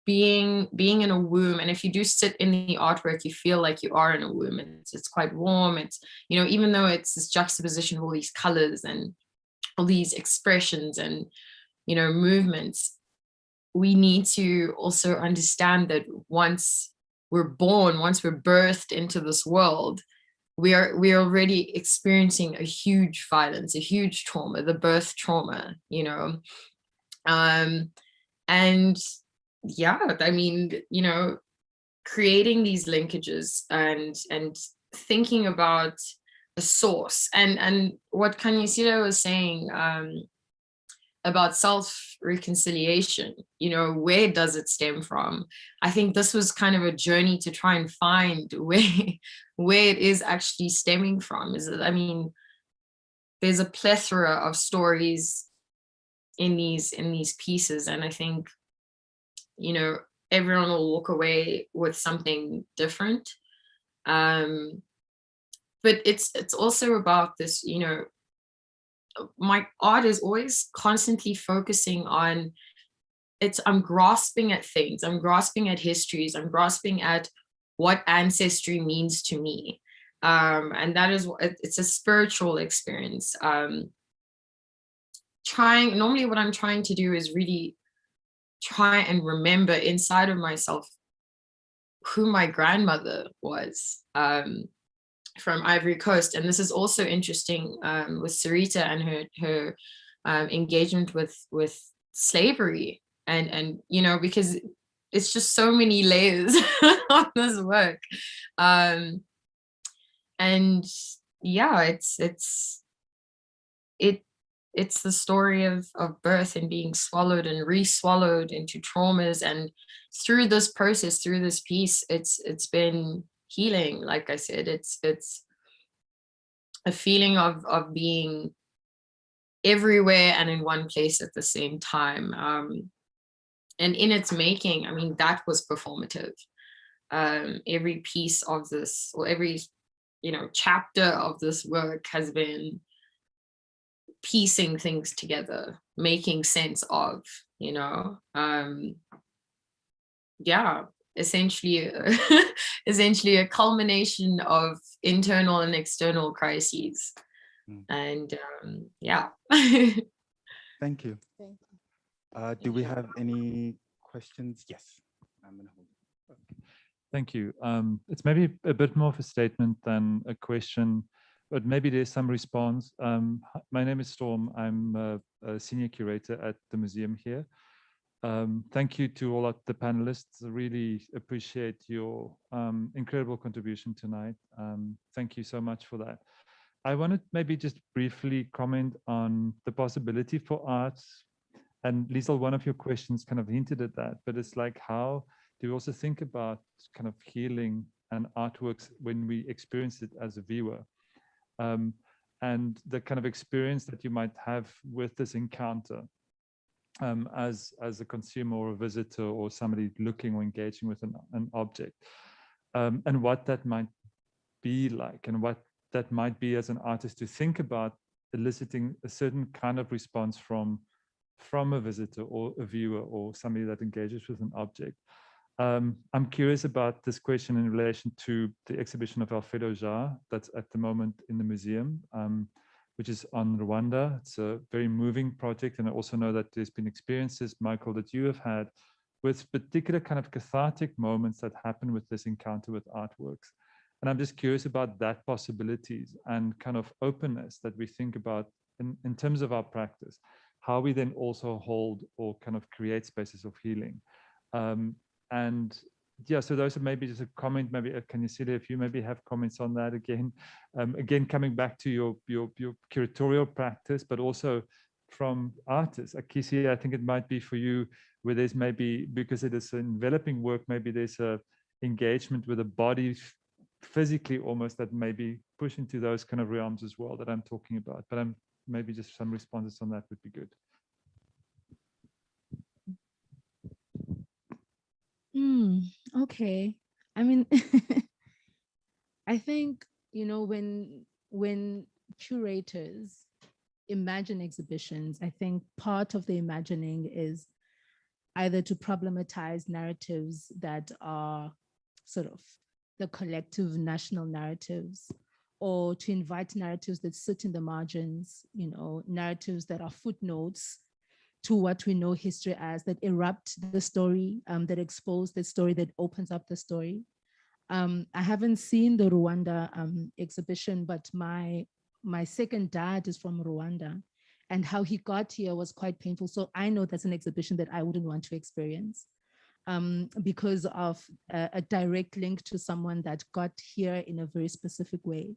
being in a womb, and if you do sit in the artwork, you feel like you are in a womb. It's quite warm. It's, you know, even though it's this juxtaposition of all these colors and all these expressions and, you know, movements, we need to also understand that once we're born, once we're birthed into this world, we're already experiencing a huge violence, a huge trauma, the birth trauma, you know. And yeah, I mean, you know, creating these linkages and thinking about a source, and what Kanyisira was saying about self-reconciliation, you know, where does it stem from? I think this was kind of a journey to try and find where it is actually stemming from. Is it, I mean, there's a plethora of stories in these pieces, and I think, you know, everyone will walk away with something different. But it's also about this, you know, my art is always constantly focusing on, I'm grasping at things, I'm grasping at histories, I'm grasping at what ancestry means to me. And that is, it's a spiritual experience. Normally what I'm trying to do is really try and remember inside of myself who my grandmother was, from Ivory Coast. And this is also interesting with Sirita and her engagement with slavery, and you know, because it's just so many layers of this work. And yeah, it's the story of birth and being swallowed and re-swallowed into traumas. And through this process, through this piece, it's been healing. Like I said, it's a feeling of being everywhere and in one place at the same time. And in its making, I mean, that was performative. Every piece of this, or every, you know, chapter of this work has been piecing things together, making sense of, you know, yeah, essentially essentially a culmination of internal and external crises. And yeah. Thank you. Do we have any questions? Yes, I'm gonna hold it. Okay. Thank you. It's maybe a bit more of a statement than a question, but maybe there's some response. My name is Storm. I'm a senior curator at the museum here. Thank you to all of the panelists. I really appreciate your incredible contribution tonight. Thank you so much for that. I wanted maybe just briefly comment on the possibility for arts. And Liesel, one of your questions kind of hinted at that, but it's like, how do we also think about kind of healing and artworks when we experience it as a viewer? And the kind of experience that you might have with this encounter as a consumer or a visitor or somebody looking or engaging with an object, and what that might be like, and what that might be as an artist to think about eliciting a certain kind of response from a visitor or a viewer or somebody that engages with an object. I'm curious about this question in relation to the exhibition of Alfredo Jarre that's at the moment in the museum, which is on Rwanda. It's a very moving project. And I also know that there's been experiences, Michael, that you have had with particular kind of cathartic moments that happen with this encounter with artworks. And I'm just curious about that possibilities and kind of openness that we think about in terms of our practice, how we then also hold or kind of create spaces of healing. And yeah, so those are maybe just a comment, maybe Kanyisira, if you maybe have comments on that again. Again, coming back to your curatorial practice, but also from artists. Akisi, I think it might be for you where there's maybe, because it is an enveloping work, maybe there's a engagement with the body physically almost that maybe push into those kind of realms as well that I'm talking about. But maybe just some responses on that would be good. Okay. I mean, I think, when curators imagine exhibitions, I think part of the imagining is either to problematize narratives that are sort of the collective national narratives, or to invite narratives that sit in the margins, narratives that are footnotes to what we know history as, that erupt the story, that expose the story, that opens up the story. I haven't seen the Rwanda exhibition, but my second dad is from Rwanda, and how he got here was quite painful. So I know that's an exhibition that I wouldn't want to experience because of a direct link to someone that got here in a very specific way.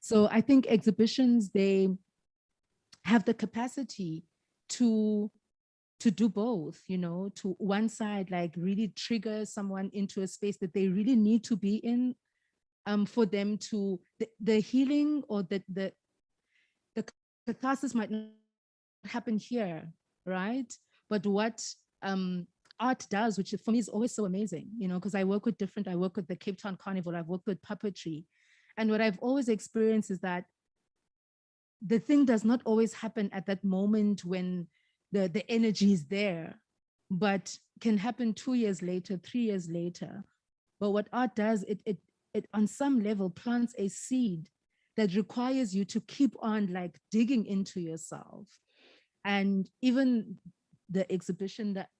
So I think exhibitions, they have the capacity to do both, to one side, like really trigger someone into a space that they really need to be in, for them to, the healing or the catharsis might not happen here, right? But what art does, which for me is always so amazing, because I work with the Cape Town Carnival, I've worked with puppetry. And what I've always experienced is that the thing does not always happen at that moment when the energy is there, but can happen 2 years later, 3 years later. But what art does, it on some level plants a seed that requires you to keep on like digging into yourself. And even the exhibition that,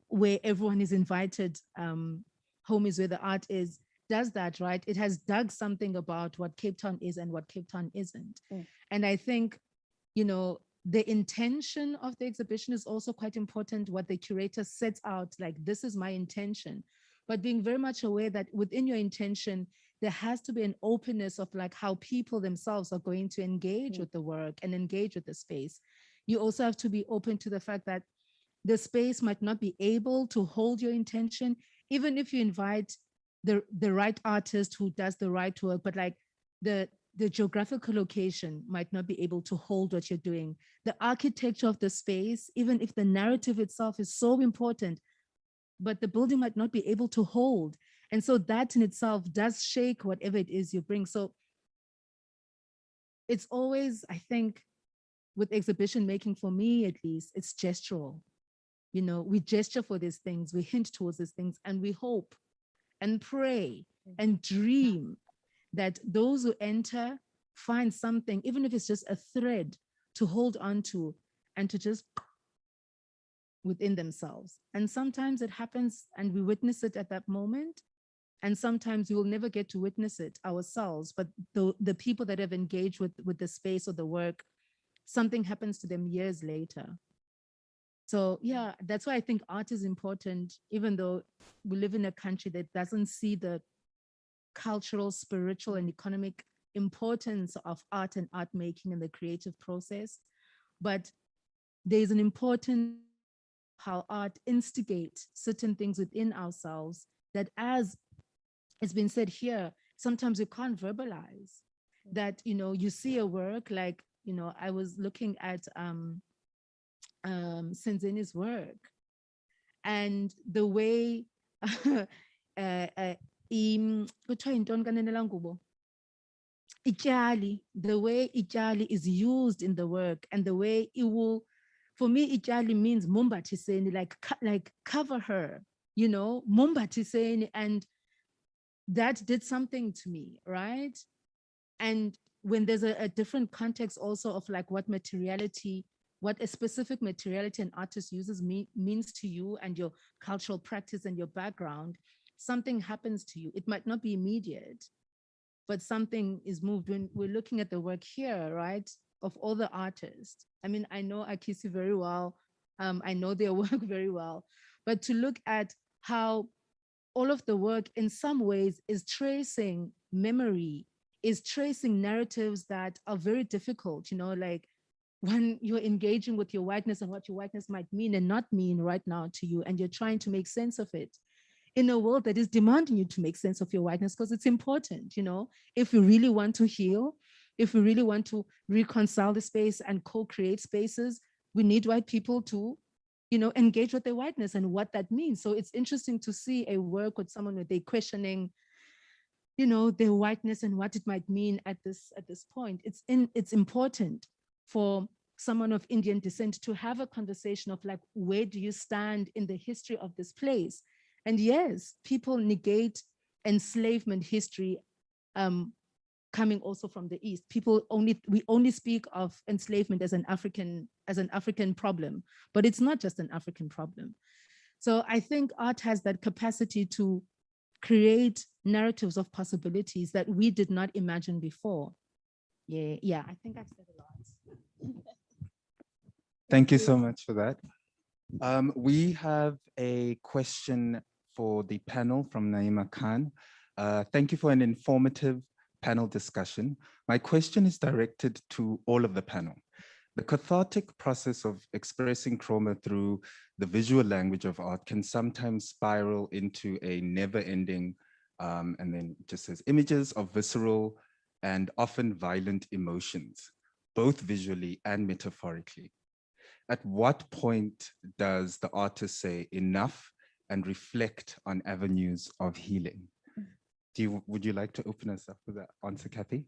where everyone is invited, Home is Where the Art Is, does that, right? It has dug something about what Cape Town is and what Cape Town isn't. And I think, the intention of the exhibition is also quite important. What the curator sets out, like, this is my intention, but being very much aware that within your intention, there has to be an openness of like how people themselves are going to engage with the work and engage with the space. You also have to be open to the fact that the space might not be able to hold your intention, even if you invite the right artist who does the right work, but like the geographical location might not be able to hold what you're doing. The architecture of the space, even if the narrative itself is so important, but the building might not be able to hold. And so that in itself does shake whatever it is you bring. So it's always, I think, with exhibition making, for me at least, it's gestural. We gesture for these things, we hint towards these things, and we hope and pray and dream that those who enter find something, even if it's just a thread to hold on to and to just within themselves. And sometimes it happens and we witness it at that moment. And sometimes we will never get to witness it ourselves, but the people that have engaged with the space or the work, something happens to them years later. So yeah, that's why I think art is important, even though we live in a country that doesn't see the cultural, spiritual, and economic importance of art and art making and the creative process. But there's an important how art instigates certain things within ourselves that, as it's been said here, sometimes we can't verbalize. That, you see a work like, I was looking at Senzeni's work, and the way the way Ijali is used in the work, and the way it will, for me, Ijali means mumbatiseni, like cover her, mumbatiseni, and that did something to me, right? And when there's a different context also of like what materiality, what a specific materiality an artist uses means to you and your cultural practice and your background, something happens to you. It might not be immediate, but something is moved. When we're looking at the work here, right, of all the artists, I mean, I know Akisi very well, I know their work very well, but to look at how all of the work in some ways is tracing memory, is tracing narratives that are very difficult, like when you're engaging with your whiteness and what your whiteness might mean and not mean right now to you, and you're trying to make sense of it in a world that is demanding you to make sense of your whiteness, because it's important, you know, if we really want to heal, if we really want to reconcile the space and co-create spaces, we need white people to, you know, engage with their whiteness and what that means. So it's interesting to see a work with someone where they're questioning, you know, their whiteness and what it might mean at this point. It's important for someone of Indian descent to have a conversation of like, where do you stand in the history of this place? And yes, people negate enslavement history coming also from the East. We only speak of enslavement as an African problem, but it's not just an African problem. So I think art has that capacity to create narratives of possibilities that we did not imagine before. Yeah, I think I've said a lot. Thank you so much for that. We have a question for the panel from Naima Khan. Thank you for an informative panel discussion. My question is directed to all of the panel. The cathartic process of expressing trauma through the visual language of art can sometimes spiral into a never-ending, and then it just says, images of visceral and often violent emotions, both visually and metaphorically. At what point does the artist say enough and reflect on avenues of healing? Would you like to open us up with that answer, Kathy?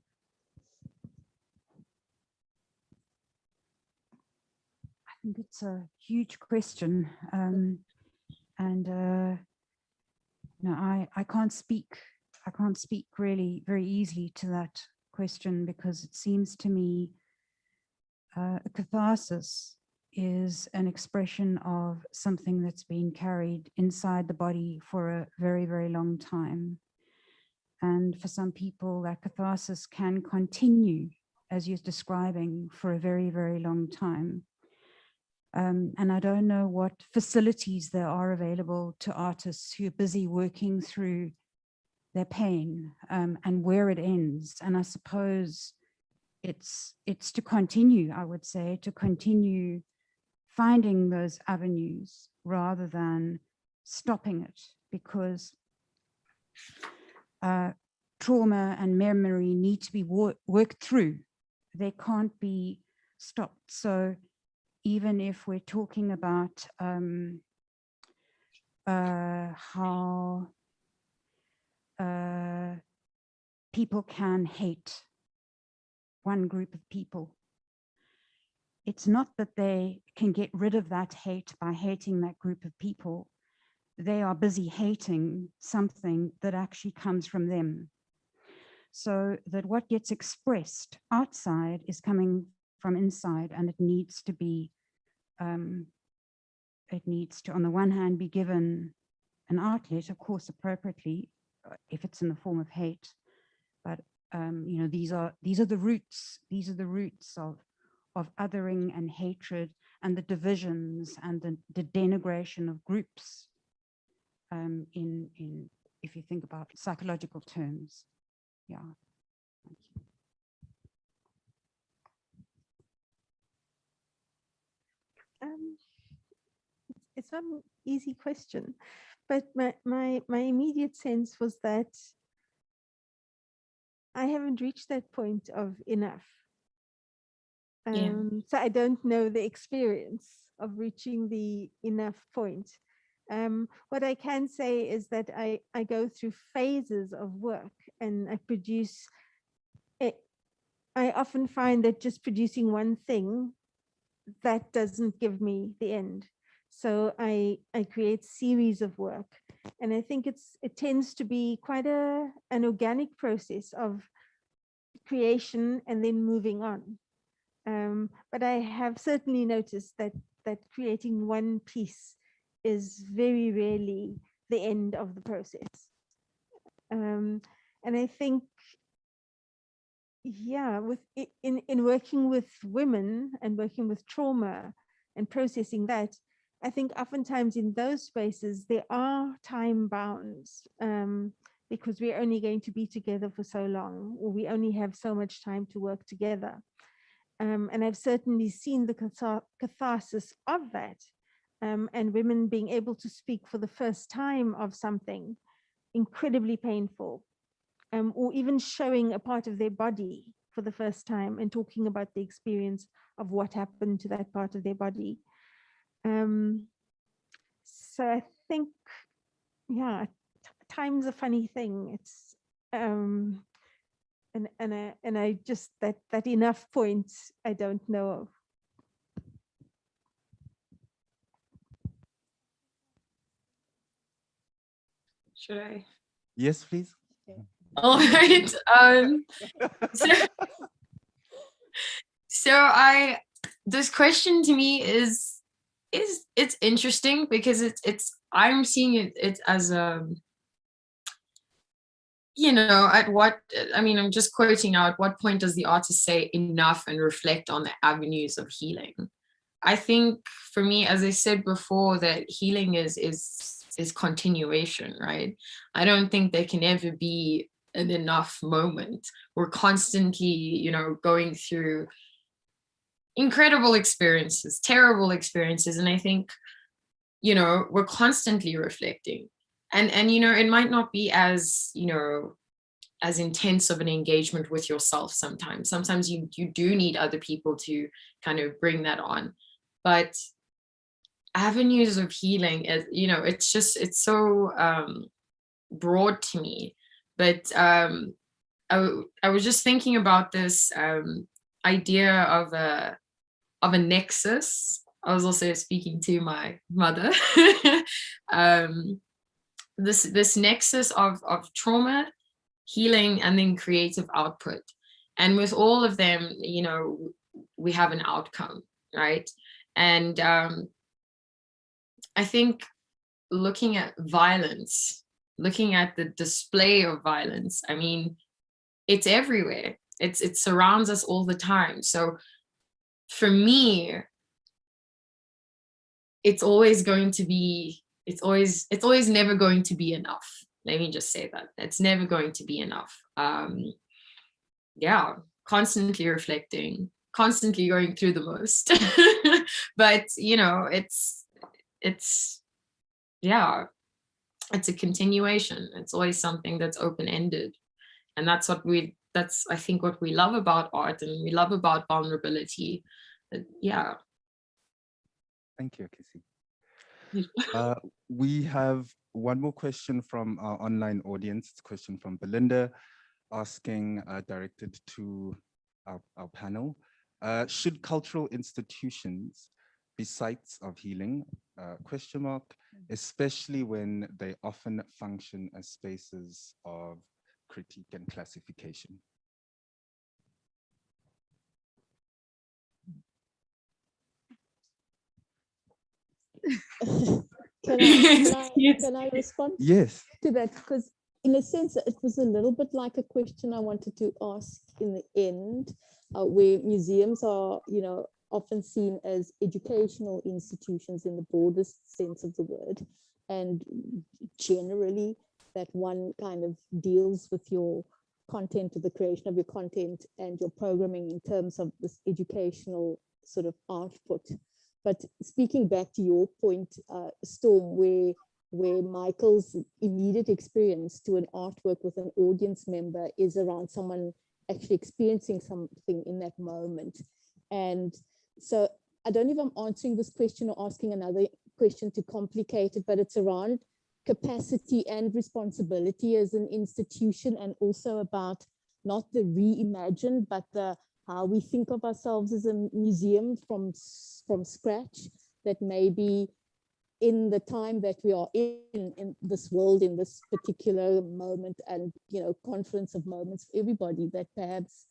I think it's a huge question. No, I can't speak really very easily to that question, because it seems to me a catharsis is an expression of something that's been carried inside the body for a very, very long time. And for some people, that catharsis can continue, as you're describing, for a very, very long time. And I don't know what facilities there are available to artists who are busy working through their pain, and where it ends. And I suppose it's to continue, I would say, to continue finding those avenues rather than stopping it, because trauma and memory need to be worked through. They can't be stopped. So even if we're talking about how people can hate one group of people, it's not that they can get rid of that hate by hating that group of people. They are busy hating something that actually comes from them. So that what gets expressed outside is coming from inside, and it needs to be, on the one hand, be given an outlet, of course, appropriately, if it's in the form of hate. But you know, these are the roots. These are the roots of othering and hatred, and the divisions and the denigration of groups. If you think about psychological terms, yeah. Thank you. It's not an easy question, but my immediate sense was that I haven't reached that point of enough. So I don't know the experience of reaching the enough point. What I can say is that I go through phases of work, and I produce it. I often find that just producing one thing, that doesn't give me the end. So I create series of work, and I think it tends to be quite an organic process of creation and then moving on. But I have certainly noticed that creating one piece is very rarely the end of the process. And I think, yeah, in working with women and working with trauma and processing that, I think oftentimes in those spaces there are time bounds, because we're only going to be together for so long, or we only have so much time to work together. And I've certainly seen the catharsis of that, and women being able to speak for the first time of something incredibly painful, or even showing a part of their body for the first time and talking about the experience of what happened to that part of their body. So I think, yeah, time's a funny thing. It's and I just that enough points I don't know of. Should I? Yes, please. All right. So this question to me is it's interesting because it's I'm seeing it as you know, at what, I mean, I'm just quoting now, at what point does the artist say enough and reflect on the avenues of healing? I think for me, as I said before, that healing is continuation, right? I don't think there can ever be an enough moment. We're constantly, you know, going through incredible experiences, terrible experiences. And I think, you know, we're constantly reflecting. And you know, it might not be as, you know, as intense of an engagement with yourself sometimes. Sometimes you do need other people to kind of bring that on. But avenues of healing, is, you know, it's just, it's so broad to me. But I was just thinking about this idea of a nexus. I was also speaking to my mother. This nexus of trauma, healing, and then creative output. And with all of them, you know, we have an outcome, right? And I think looking at violence, looking at the display of violence, I mean, it's everywhere. It surrounds us all the time. So for me, it's always going to be, it's always never going to be enough. Let me just say that. It's never going to be enough. Yeah, constantly reflecting, constantly going through the most. But, you know, it's, yeah, it's a continuation. It's always something that's open-ended. And that's I think what we love about art, and we love about vulnerability. Yeah. Thank you, Kisi. We have one more question from our online audience. It's a question from Belinda, asking, directed to our panel. Should cultural institutions be sites of healing? Question mark, especially when they often function as spaces of critique and classification. Can I respond Yes. to that? Because in a sense, it was a little bit like a question I wanted to ask in the end, where museums are, you know, often seen as educational institutions in the broadest sense of the word. And generally that one kind of deals with your content, or the creation of your content and your programming in terms of this educational sort of output. But speaking back to your point, Storm, where Michael's immediate experience to an artwork with an audience member is around someone actually experiencing something in that moment. And so I don't know if I'm answering this question or asking another question to complicate it, but it's around capacity and responsibility as an institution, and also about not the reimagined, but the how we think of ourselves as a museum from scratch, that maybe in the time that we are in this world, in this particular moment, and, you know, confluence of moments for everybody, that perhaps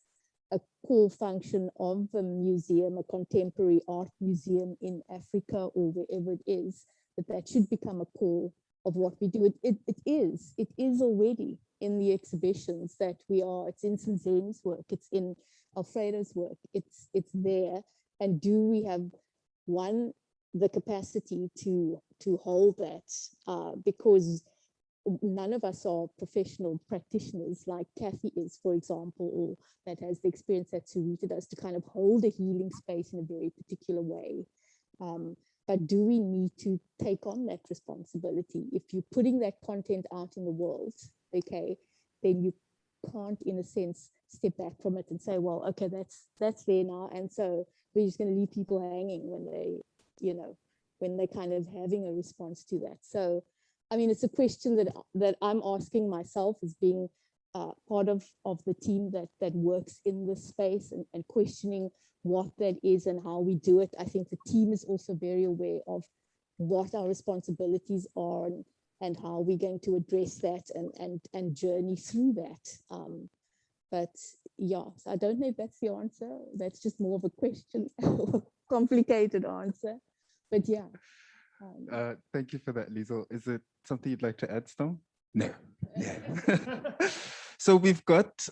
a core function of a museum, a contemporary art museum in Africa or wherever it is, that should become a core of what we do. It is already in the exhibitions that we are. It's in Zen's work, it's in Alfredo's work, it's there. And do we have the capacity to hold that? Because none of us are professional practitioners like Kathy is, for example, or that has the experience that Sirita does, to kind of hold a healing space in a very particular way. But do we need to take on that responsibility? If you're putting that content out in the world, okay, then you can't, in a sense, step back from it and say, well, okay, that's there now, and so we're just going to leave people hanging when they, when they're kind of having a response to that. So, I mean, it's a question that I'm asking myself as being part of the team that works in this space, and questioning what that is and how we do it. I think the team is also very aware of what our responsibilities are, and how we're going to address that and journey through that. But yeah, so I don't know if that's the answer. That's just more of a question, complicated answer. But yeah. Thank you for that, Liesl. Is it something you'd like to add, Storm? No. Yeah. So we've got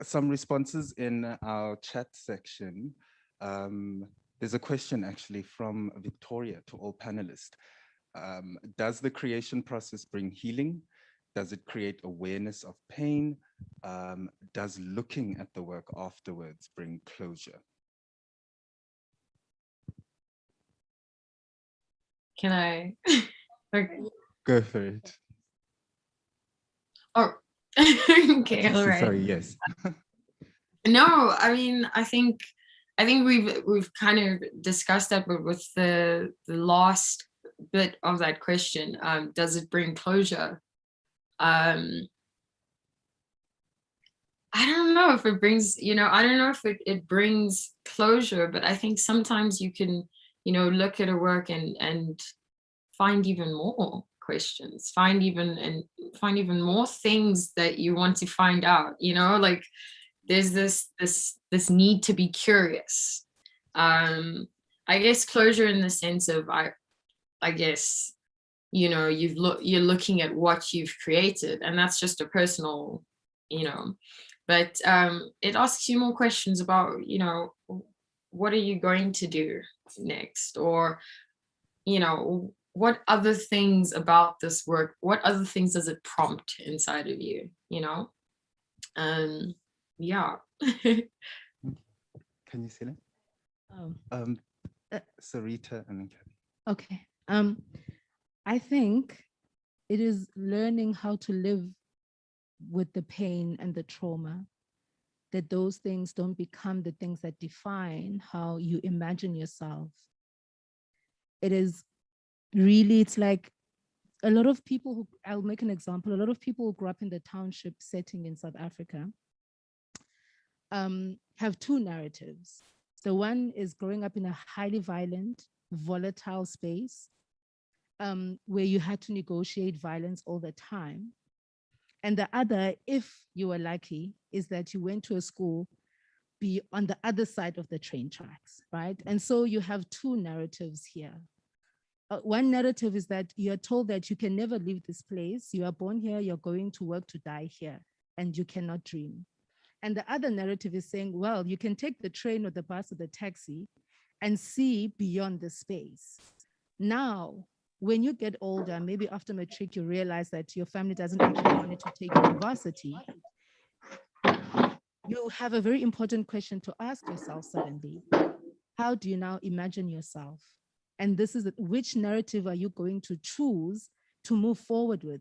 some responses in our chat section. There's a question actually from Victoria to all panelists. Does the creation process bring healing? Does it create awareness of pain? Does looking at the work afterwards bring closure? Can I? Okay. Go for it. Oh, okay, all right. Sorry, yes. No, I mean, I think we've kind of discussed that, but with the last bit of that question, does it bring closure? I don't know if it brings, I don't know if it brings closure, but I think sometimes you can, look at a work and find even more questions, find even more things that you want to find out, like there's this need to be curious. I guess closure in the sense of, I guess, you're looking at what you've created, and that's just a personal, but it asks you more questions about, what are you going to do next? Or, what other things about this work, what other things does it prompt inside of you, yeah. Can you see that? Sirita and then Kathy. Okay. I think it is learning how to live with the pain and the trauma, that those things don't become the things that define how you imagine yourself. It is really, it's like a lot of people who, I'll make an example, a lot of people who grew up in the township setting in South Africa have two narratives. The one is growing up in a highly violent, volatile space where you had to negotiate violence all the time. And the other, if you were lucky, is that you went to a school be on the other side of the train tracks, right? And so you have two narratives here. One narrative is that you're told that you can never leave this place. You are born here, you're going to work to die here, and you cannot dream. And the other narrative is saying, well, you can take the train or the bus or the taxi and see beyond the space. Now, when you get older, maybe after matric, you realize that your family doesn't actually want you to take university. You have a very important question to ask yourself suddenly. How do you now imagine yourself? And this is which narrative are you going to choose to move forward with?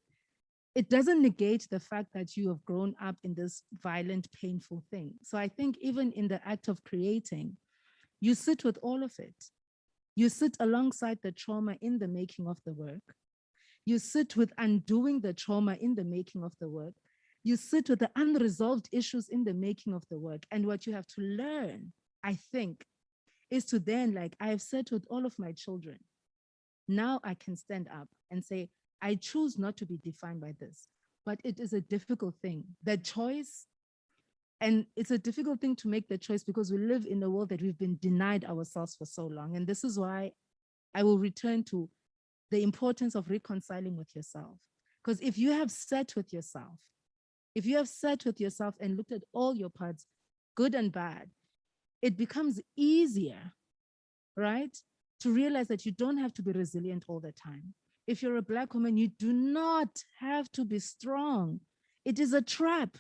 It doesn't negate the fact that you have grown up in this violent, painful thing. So I think even in the act of creating, you sit with all of it. You sit alongside the trauma in the making of the work. You sit with undoing the trauma in the making of the work. You sit with the unresolved issues in the making of the work. And what you have to learn, I think, is to then, like I have said with all of my children, now I can stand up and say, I choose not to be defined by this, but it is a difficult thing. The choice, and it's a difficult thing to make the choice because we live in a world that we've been denied ourselves for so long. And this is why I will return to the importance of reconciling with yourself. Because if you have sat with yourself, and looked at all your parts, good and bad, it becomes easier, right? To realize that you don't have to be resilient all the time. if you're a Black woman, you do not have to be strong. It is a trap.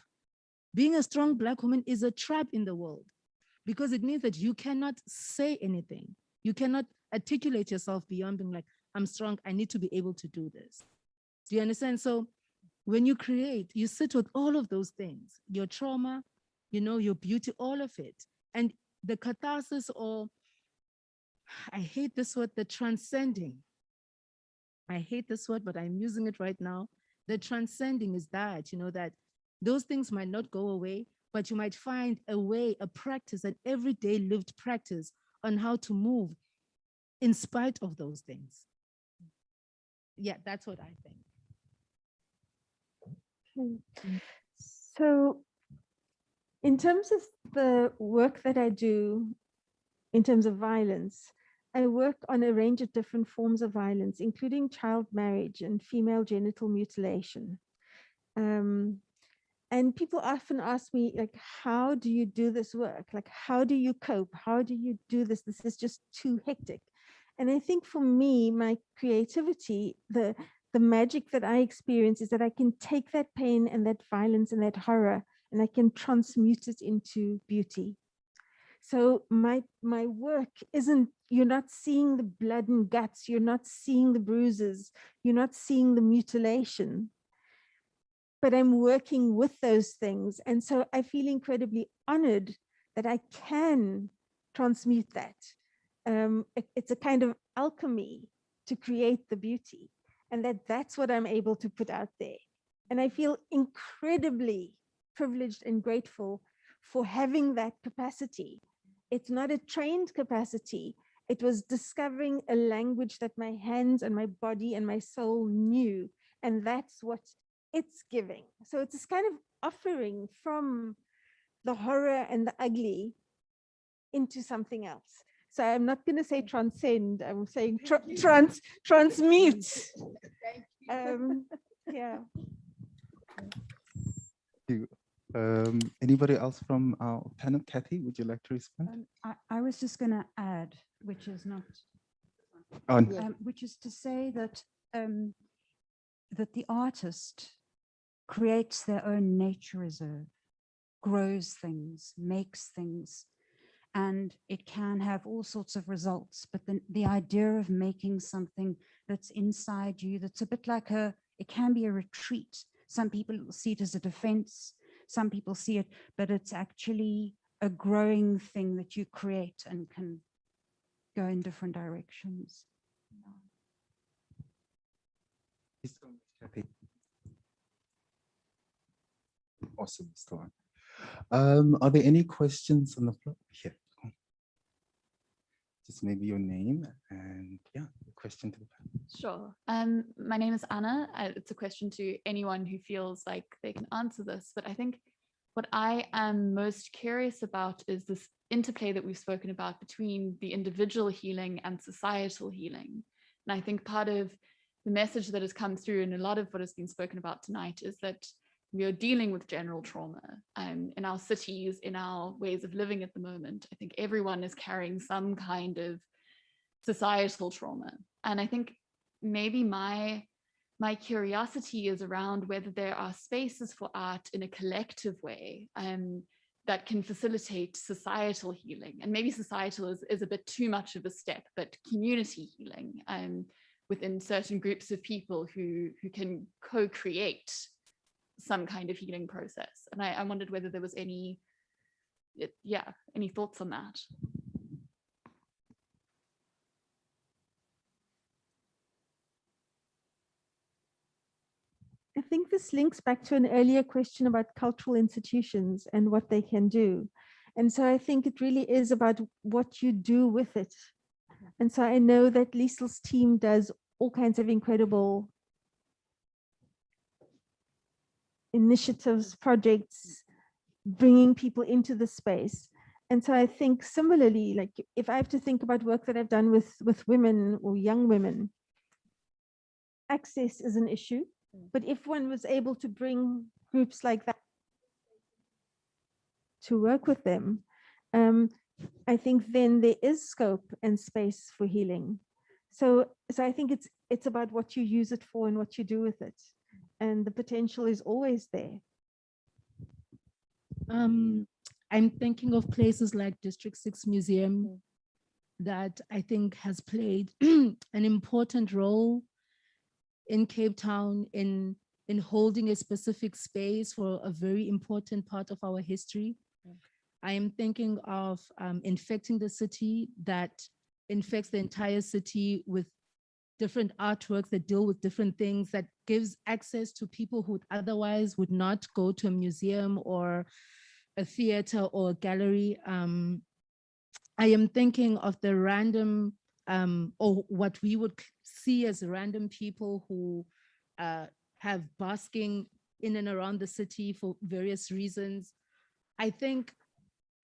Being a strong Black woman is a trap in the world, because it means that you cannot say anything. You cannot articulate yourself beyond being like, I'm strong, I need to be able to do this. Do you understand? So when you create, you sit with all of those things, your trauma, your beauty, all of it. And the catharsis, or I hate this word, the transcending. I hate this word, but I'm using it right now. The transcending is that, that those things might not go away, but you might find a way, a practice, an everyday lived practice on how to move in spite of those things. Yeah, that's what I think. Okay. So in terms of the work that I do, in terms of violence, I work on a range of different forms of violence, including child marriage and female genital mutilation. And people often ask me, like, how do you do this work? Like, how do you cope? How do you do this? This is just too hectic. And I think for me, my creativity, the magic that I experience is that I can take that pain and that violence and that horror, and I can transmute it into beauty. So my work isn't, you're not seeing the blood and guts, you're not seeing the bruises, you're not seeing the mutilation, but I'm working with those things. And so I feel incredibly honored that I can transmute that. It's a kind of alchemy to create the beauty, and that's what I'm able to put out there. And I feel incredibly privileged and grateful for having that capacity. It's not a trained capacity. It was discovering a language that my hands and my body and my soul knew. And that's what it's giving. So it's this kind of offering from the horror and the ugly into something else. So I'm not going to say transcend, I'm saying transmute. Yeah. Anybody else from our panel? Kathy, would you like to respond? I was just going to add, which is not, which is to say that that the artist creates their own nature reserve, grows things, makes things, and it can have all sorts of results. But the idea of making something that's inside you, that's a bit like it can be a retreat. Some people see it as a defense. Some people see it, but it's actually a growing thing that you create and can go in different directions. Awesome, Storm. Are there any questions on the floor? Here. Just maybe your name and the question to the panel. Sure. My name is Anna. It's a question to anyone who feels like they can answer this, but I think what I am most curious about is this interplay that we've spoken about between the individual healing and societal healing. And I think part of the message that has come through in a lot of what has been spoken about tonight is that we are dealing with general trauma in our cities, in our ways of living at the moment. I think everyone is carrying some kind of societal trauma. And I think maybe my curiosity is around whether there are spaces for art in a collective way that can facilitate societal healing. And maybe societal is a bit too much of a step, but community healing within certain groups of people who can co-create some kind of healing process. And I wondered whether there was any thoughts on that. I think this links back to an earlier question about cultural institutions and what they can do. And so I think it really is about what you do with it. And so I know that Liesel's team does all kinds of incredible initiatives, projects, bringing people into the space. And so I think similarly, like if I have to think about work that I've done with women or young women, access is an issue. But if one was able to bring groups like that to work with them, I think then there is scope and space for healing. So I think It's about what you use it for and what you do with it. And the potential is always there. I'm thinking of places like District 6 Museum that I think has played an important role in Cape Town in holding a specific space for a very important part of our history. I am thinking of infecting the city, that infects the entire city with different artworks that deal with different things, that gives access to people who otherwise would not go to a museum or a theater or a gallery. I am thinking of the random, or what we would see as random people who have basking in and around the city for various reasons. I think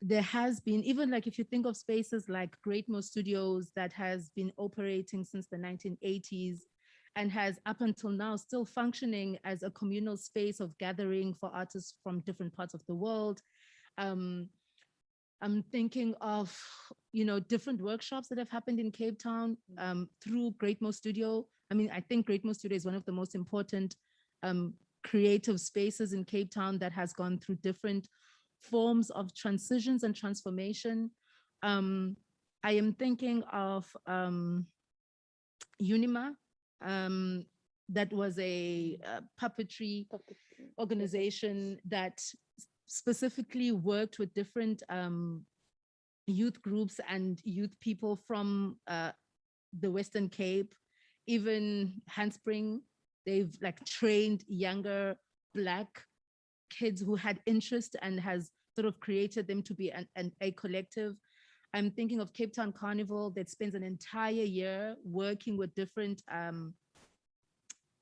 there has been, even like if you think of spaces like Great Mo Studios that has been operating since the 1980s and has up until now still functioning as a communal space of gathering for artists from different parts of the world. I'm thinking of, different workshops that have happened in Cape Town through Great Mo Studio. I mean, I think Great Mo Studio is one of the most important creative spaces in Cape Town that has gone through different forms of transitions and transformation. I am thinking of Unima, that was a puppetry organization that specifically worked with different youth groups and youth people from the Western Cape, even Handspring. They've like trained younger Black kids who had interest and has sort of created them to be a collective. I'm thinking of Cape Town Carnival that spends an entire year working with different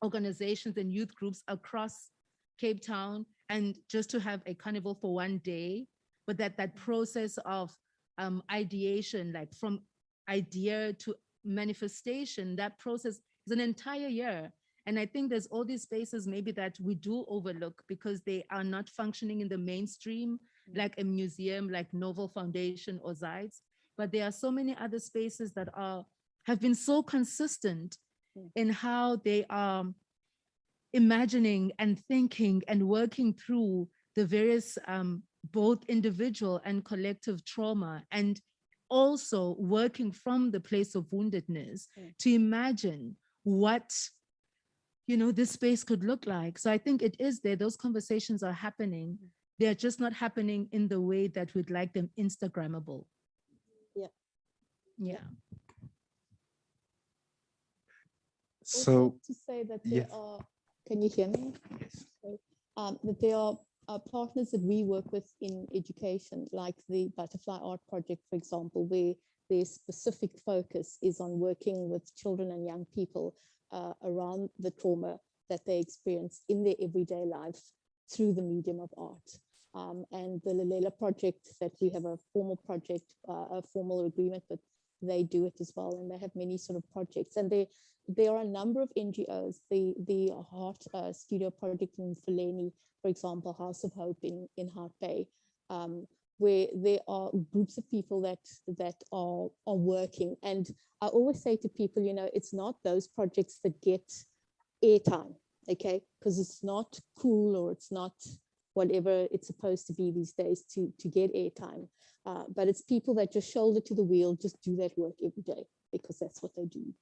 organizations and youth groups across Cape Town, and just to have a carnival for one day, but that process of ideation, like from idea to manifestation, that process is an entire year. And I think there's all these spaces maybe that we do overlook because they are not functioning in the mainstream, like a museum, like Novel Foundation or Zeitz. But there are so many other spaces that have been so consistent in how they are imagining and thinking and working through the various both individual and collective trauma, and also working from the place of woundedness to imagine what this space could look like. So I think it is there. Those conversations are happening. They're just not happening in the way that we'd like them Instagrammable. Yeah. Yeah. So to say that there are, can you hear me? Yes. That there are partners that we work with in education, like the Butterfly Art Project, for example, where their specific focus is on working with children and young people around the trauma that they experience in their everyday life through the medium of art. And the Lalela Project, that we have a formal project, a formal agreement, but they do it as well. And they have many sort of projects. And there are a number of NGOs, the Heart Studio Project in Fulani, for example, House of Hope in Hart Bay, where there are groups of people that are working. And I always say to people, it's not those projects that get airtime, okay? Because it's not cool, or it's not whatever it's supposed to be these days to get airtime. But it's people that just shoulder to the wheel, just do that work every day because that's what they do.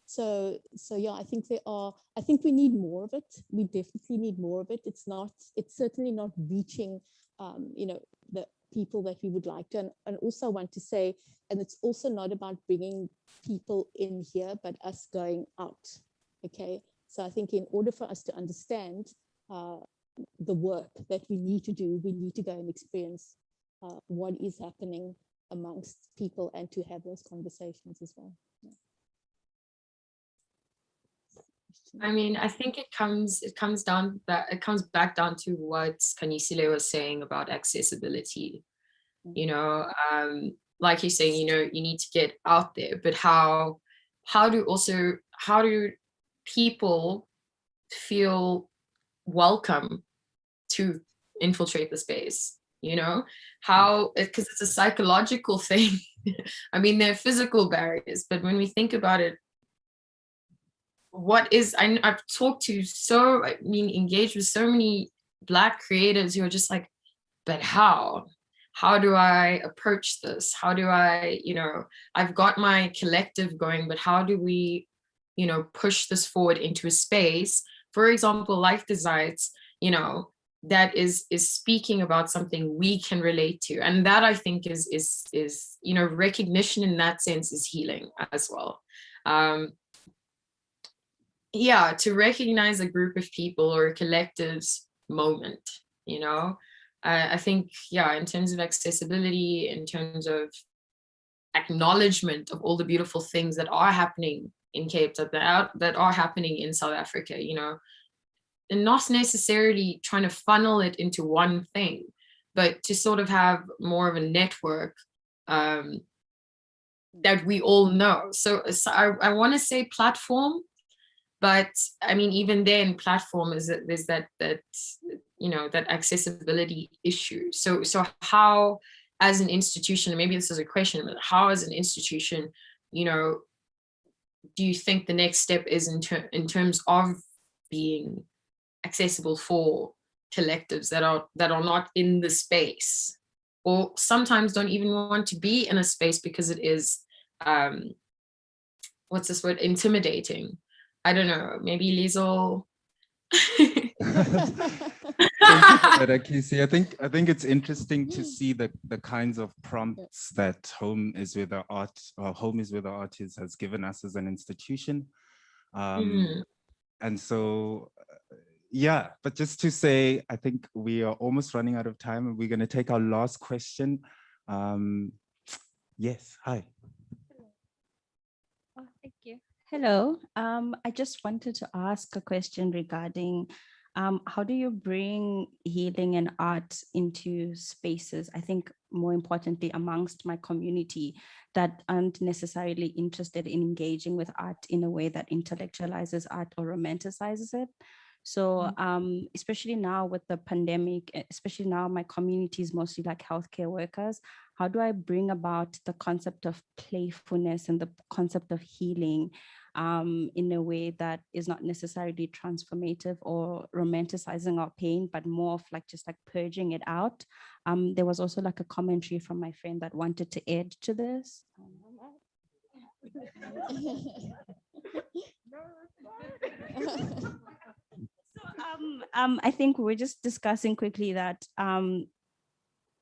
So yeah, I think we need more of it. We definitely need more of it. It's certainly not reaching, the people that we would like to. And also want to say, and it's also not about bringing people in here, but us going out, okay? So I think in order for us to understand the work that we need to do, we need to go and experience what is happening amongst people and to have those conversations as well. Yeah. I mean, I think it comes back down to what Kanisile was saying about accessibility. Like you're saying, you need to get out there, but how do people feel welcome to infiltrate the space? How, because it's a psychological thing. I mean, there are physical barriers, but when we think about it I've talked to engaged with so many Black creatives who are just like, but how do I approach this? How do I, I've got my collective going, but how do we, push this forward into a space, for example, like the Zeitz, that is speaking about something we can relate to. And that, I think, is recognition in that sense is healing as well. To recognize a group of people or a collective's moment, I think, in terms of accessibility, in terms of acknowledgement of all the beautiful things that are happening in Cape Town, that are happening in South Africa, and not necessarily trying to funnel it into one thing, but to sort of have more of a network that we all know. So I want to say platform, but I mean, even then, platform there's that accessibility issue. So how, as an institution, and maybe this is a question, but how, as an institution, do you think the next step is in terms of being accessible for collectives that are not in the space, or sometimes don't even want to be in a space because it is what's this word, intimidating? I don't know, maybe Liesl. Thank you for that, Akisi. I think it's interesting to see the kinds of prompts that Home is Where the Art Is has given us as an institution. And so, but just to say, I think we are almost running out of time, and we're going to take our last question. Yes, hi. Oh, thank you. Hello. I just wanted to ask a question regarding how do you bring healing and art into spaces? I think more importantly, amongst my community that aren't necessarily interested in engaging with art in a way that intellectualizes art or romanticizes it. So especially now with the pandemic, especially now my community is mostly like healthcare workers, how do I bring about the concept of playfulness and the concept of healing in a way that is not necessarily transformative or romanticizing our pain, but more of like just like purging it out? There was also like a commentary from my friend that wanted to add to this. I think we're just discussing quickly that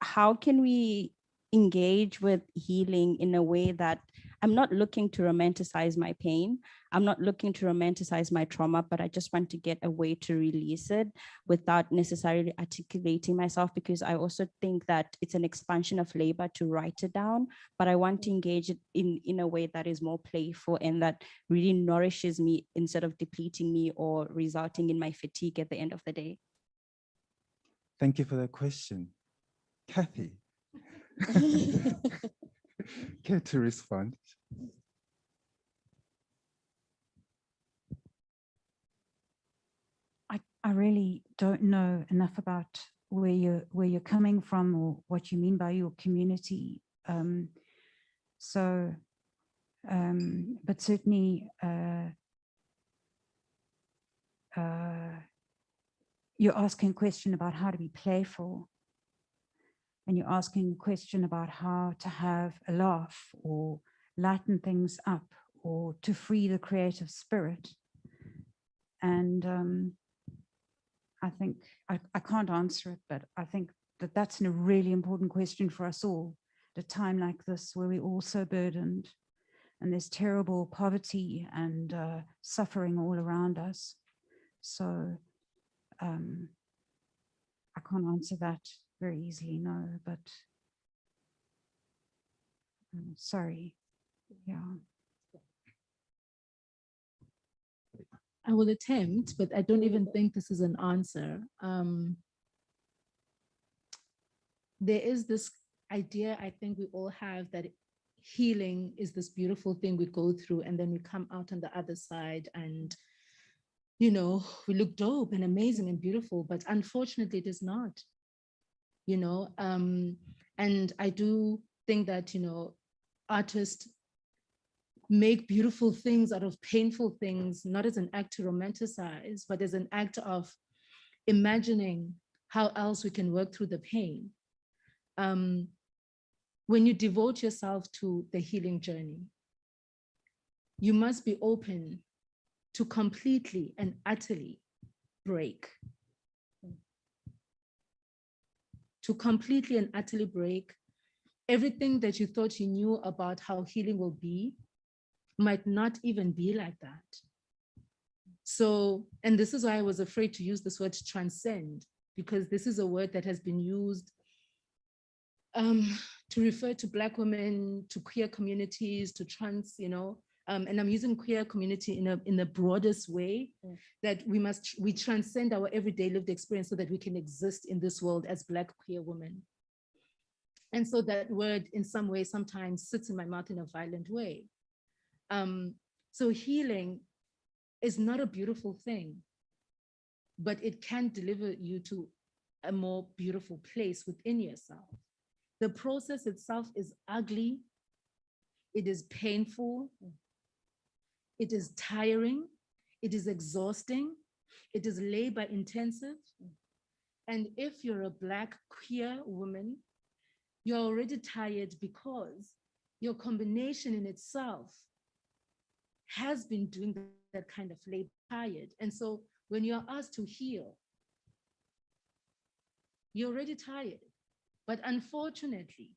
how can we engage with healing in a way that I'm not looking to romanticize my pain. I'm not looking to romanticize my trauma, but I just want to get a way to release it without necessarily articulating myself, because I also think that it's an expansion of labor to write it down, but I want to engage it in a way that is more playful and that really nourishes me instead of depleting me or resulting in my fatigue at the end of the day. Thank you for that question. Kathy. Care to respond? I really don't know enough about where you're coming from or what you mean by your community. But certainly you're asking a question about how to be playful. And you're asking a question about how to have a laugh or lighten things up or to free the creative spirit. And I think I can't answer it, but I think that that's a really important question for us all at a time like this where we're all so burdened and there's terrible poverty and suffering all around us. So I can't answer that very easily, no, but sorry. Yeah. I will attempt, but I don't even think this is an answer. There is this idea I think we all have that healing is this beautiful thing we go through and then we come out on the other side and, you know, we look dope and amazing and beautiful, but unfortunately it is not, you know. And I do think that, you know, artists make beautiful things out of painful things, not as an act to romanticize, but as an act of imagining how else we can work through the pain. When you devote yourself to the healing journey, you must be open to completely and utterly break. To completely and utterly break everything that you thought you knew about how healing will be might not even be like that. So, and this is why I was afraid to use this word transcend, because this is a word that has been used to refer to Black women, to queer communities, to trans, and I'm using queer community in the broadest way, that we transcend our everyday lived experience so that we can exist in this world as Black queer women. And so that word in some way sometimes sits in my mouth in a violent way. So healing is not a beautiful thing, but it can deliver you to a more beautiful place within yourself. The process itself is ugly, it is painful, it is tiring, it is exhausting, it is labor intensive. And if you're a Black queer woman, you're already tired because your combination in itself has been doing that kind of labor, tired. And so when you're asked to heal, you're already tired. But unfortunately,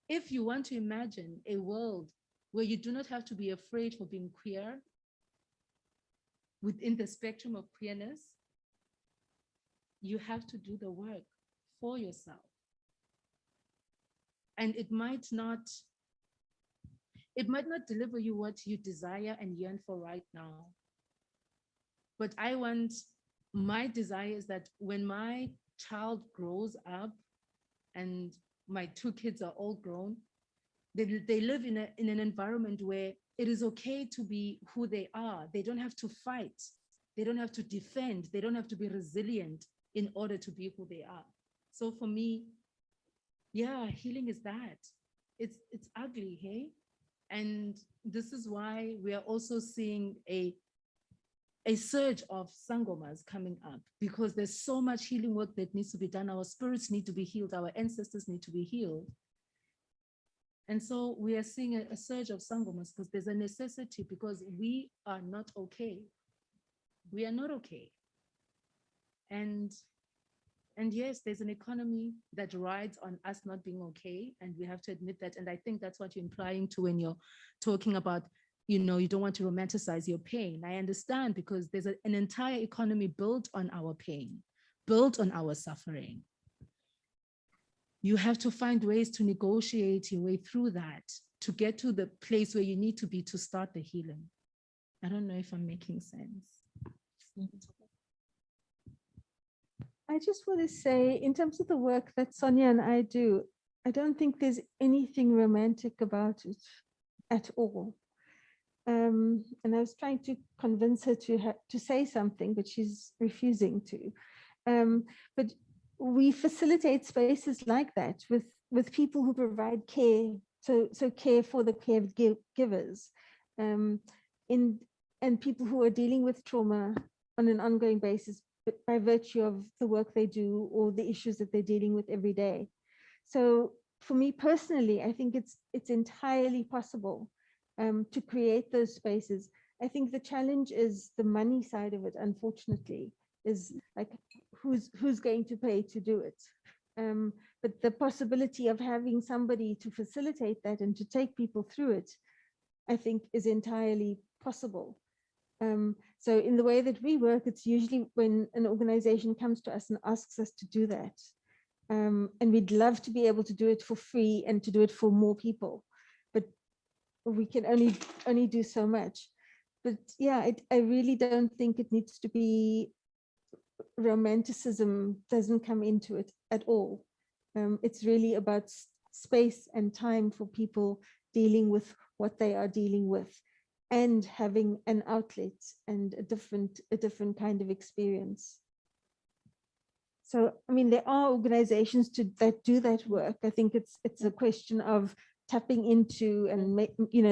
if you want to imagine a world where you do not have to be afraid for being queer within the spectrum of queerness, you have to do the work for yourself. And it might not deliver you what you desire and yearn for right now. But my desire is that when my child grows up and my 2 kids are all grown, they live in an environment where it is okay to be who they are. They don't have to fight. They don't have to defend. They don't have to be resilient in order to be who they are. So for me, yeah, healing is that. It's ugly, hey? And this is why we are also seeing a surge of sangomas coming up, because there's so much healing work that needs to be done. Our spirits need to be healed. Our ancestors need to be healed. And so we are seeing a surge of sangomas because there's a necessity, because we are not okay. We are not okay. And yes, there's an economy that rides on us not being okay, and we have to admit that. And I think that's what you're implying to when you're talking about, you don't want to romanticize your pain. I understand, because there's an entire economy built on our pain, built on our suffering. You have to find ways to negotiate your way through that to get to the place where you need to be to start the healing. I don't know if I'm making sense. I just want to say, in terms of the work that Sonia and I do, I don't think there's anything romantic about it at all. And I was trying to convince her to say something, but she's refusing to. But we facilitate spaces like that with people who provide care, so care for the caregivers, and people who are dealing with trauma on an ongoing basis, but by virtue of the work they do or the issues that they're dealing with every day. So for me personally, I think it's entirely possible to create those spaces. I think the challenge is the money side of it, unfortunately, is like who's going to pay to do it. But the possibility of having somebody to facilitate that and to take people through it, I think is entirely possible. So in the way that we work, it's usually when an organization comes to us and asks us to do that. And we'd love to be able to do it for free and to do it for more people, but we can only do so much. But yeah, I really don't think it needs to be, romanticism doesn't come into it at all. It's really about space and time for people dealing with what they are dealing with, and having an outlet and a different kind of experience. So, I mean, there are organizations that do that work. I think it's a question of tapping into, and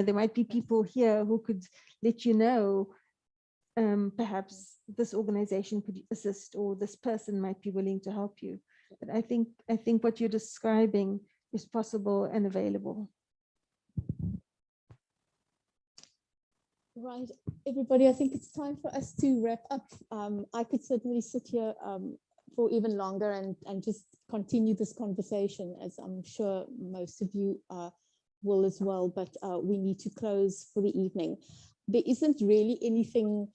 there might be people here who could let you know, perhaps this organization could assist, or this person might be willing to help you. But I think what you're describing is possible and available. Right, everybody, I think it's time for us to wrap up. I could certainly sit here for even longer and just continue this conversation, as I'm sure most of you will as well, but we need to close for the evening. There isn't really anything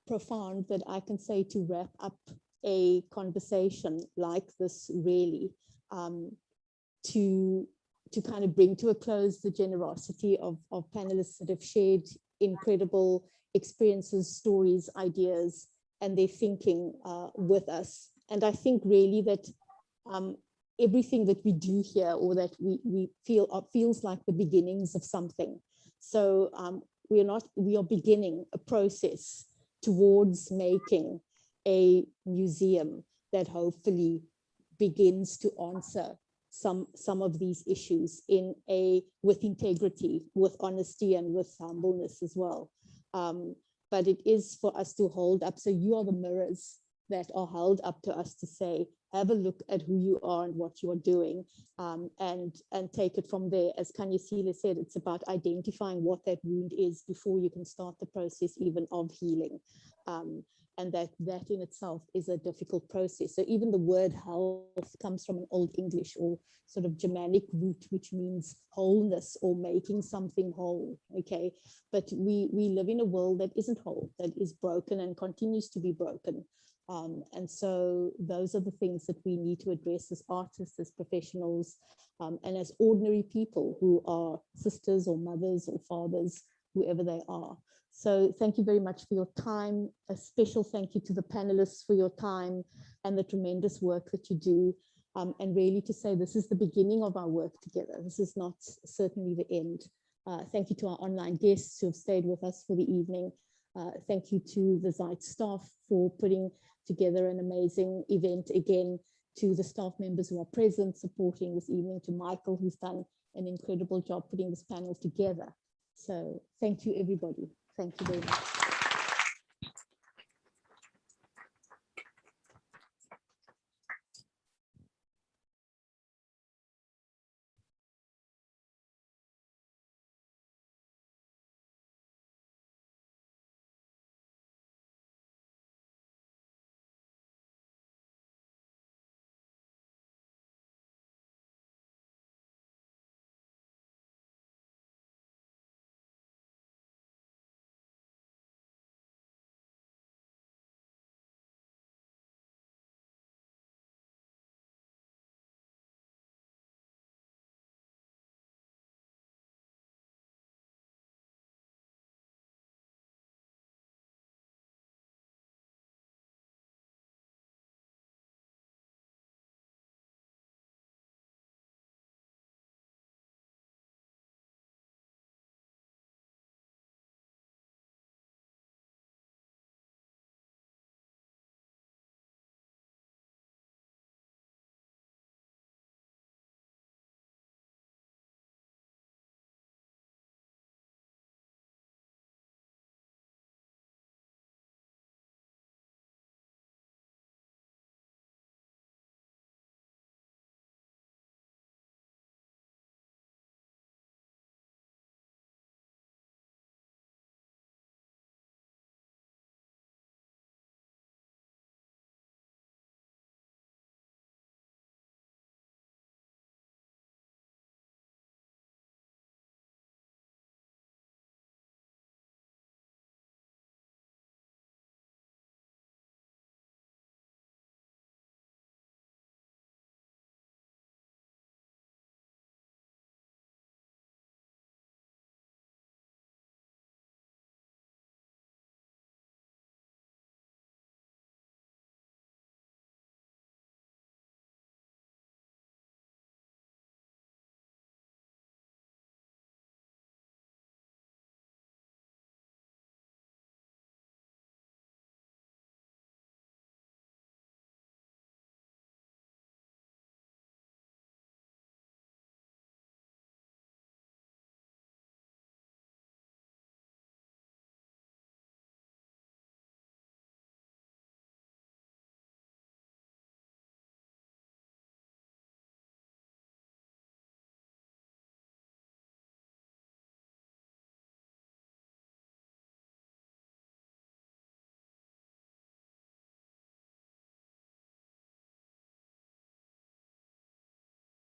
profound that I can say to wrap up a conversation like this, really, to kind of bring to a close the generosity of panelists that have shared incredible experiences, stories, ideas, and their thinking with us. And I think really that everything that we do here, or that we feel feels like the beginnings of something. So we are beginning a process towards making a museum that hopefully begins to answer some of these issues with integrity, with honesty, and with humbleness as well. But it is for us to hold up. So you are the mirrors that are held up to us to say, have a look at who you are and what you are doing, and take it from there. As Kanyasile said, it's about identifying what that wound is before you can start the process even of healing. And that in itself is a difficult process. So even the word health comes from an Old English or sort of Germanic root, which means wholeness or making something whole, okay? But we live in a world that isn't whole, that is broken and continues to be broken. And so those are the things that we need to address as artists, as professionals, and as ordinary people who are sisters or mothers or fathers, whoever they are. So thank you very much for your time. A special thank you to the panelists for your time and the tremendous work that you do. And really to say this is the beginning of our work together. This is not certainly the end. Thank you to our online guests who have stayed with us for the evening. Thank you to the Zeitz staff for putting together an amazing event. Again, to the staff members who are present supporting this evening, to Michael, who's done an incredible job putting this panel together. So thank you, everybody. Thank you very much.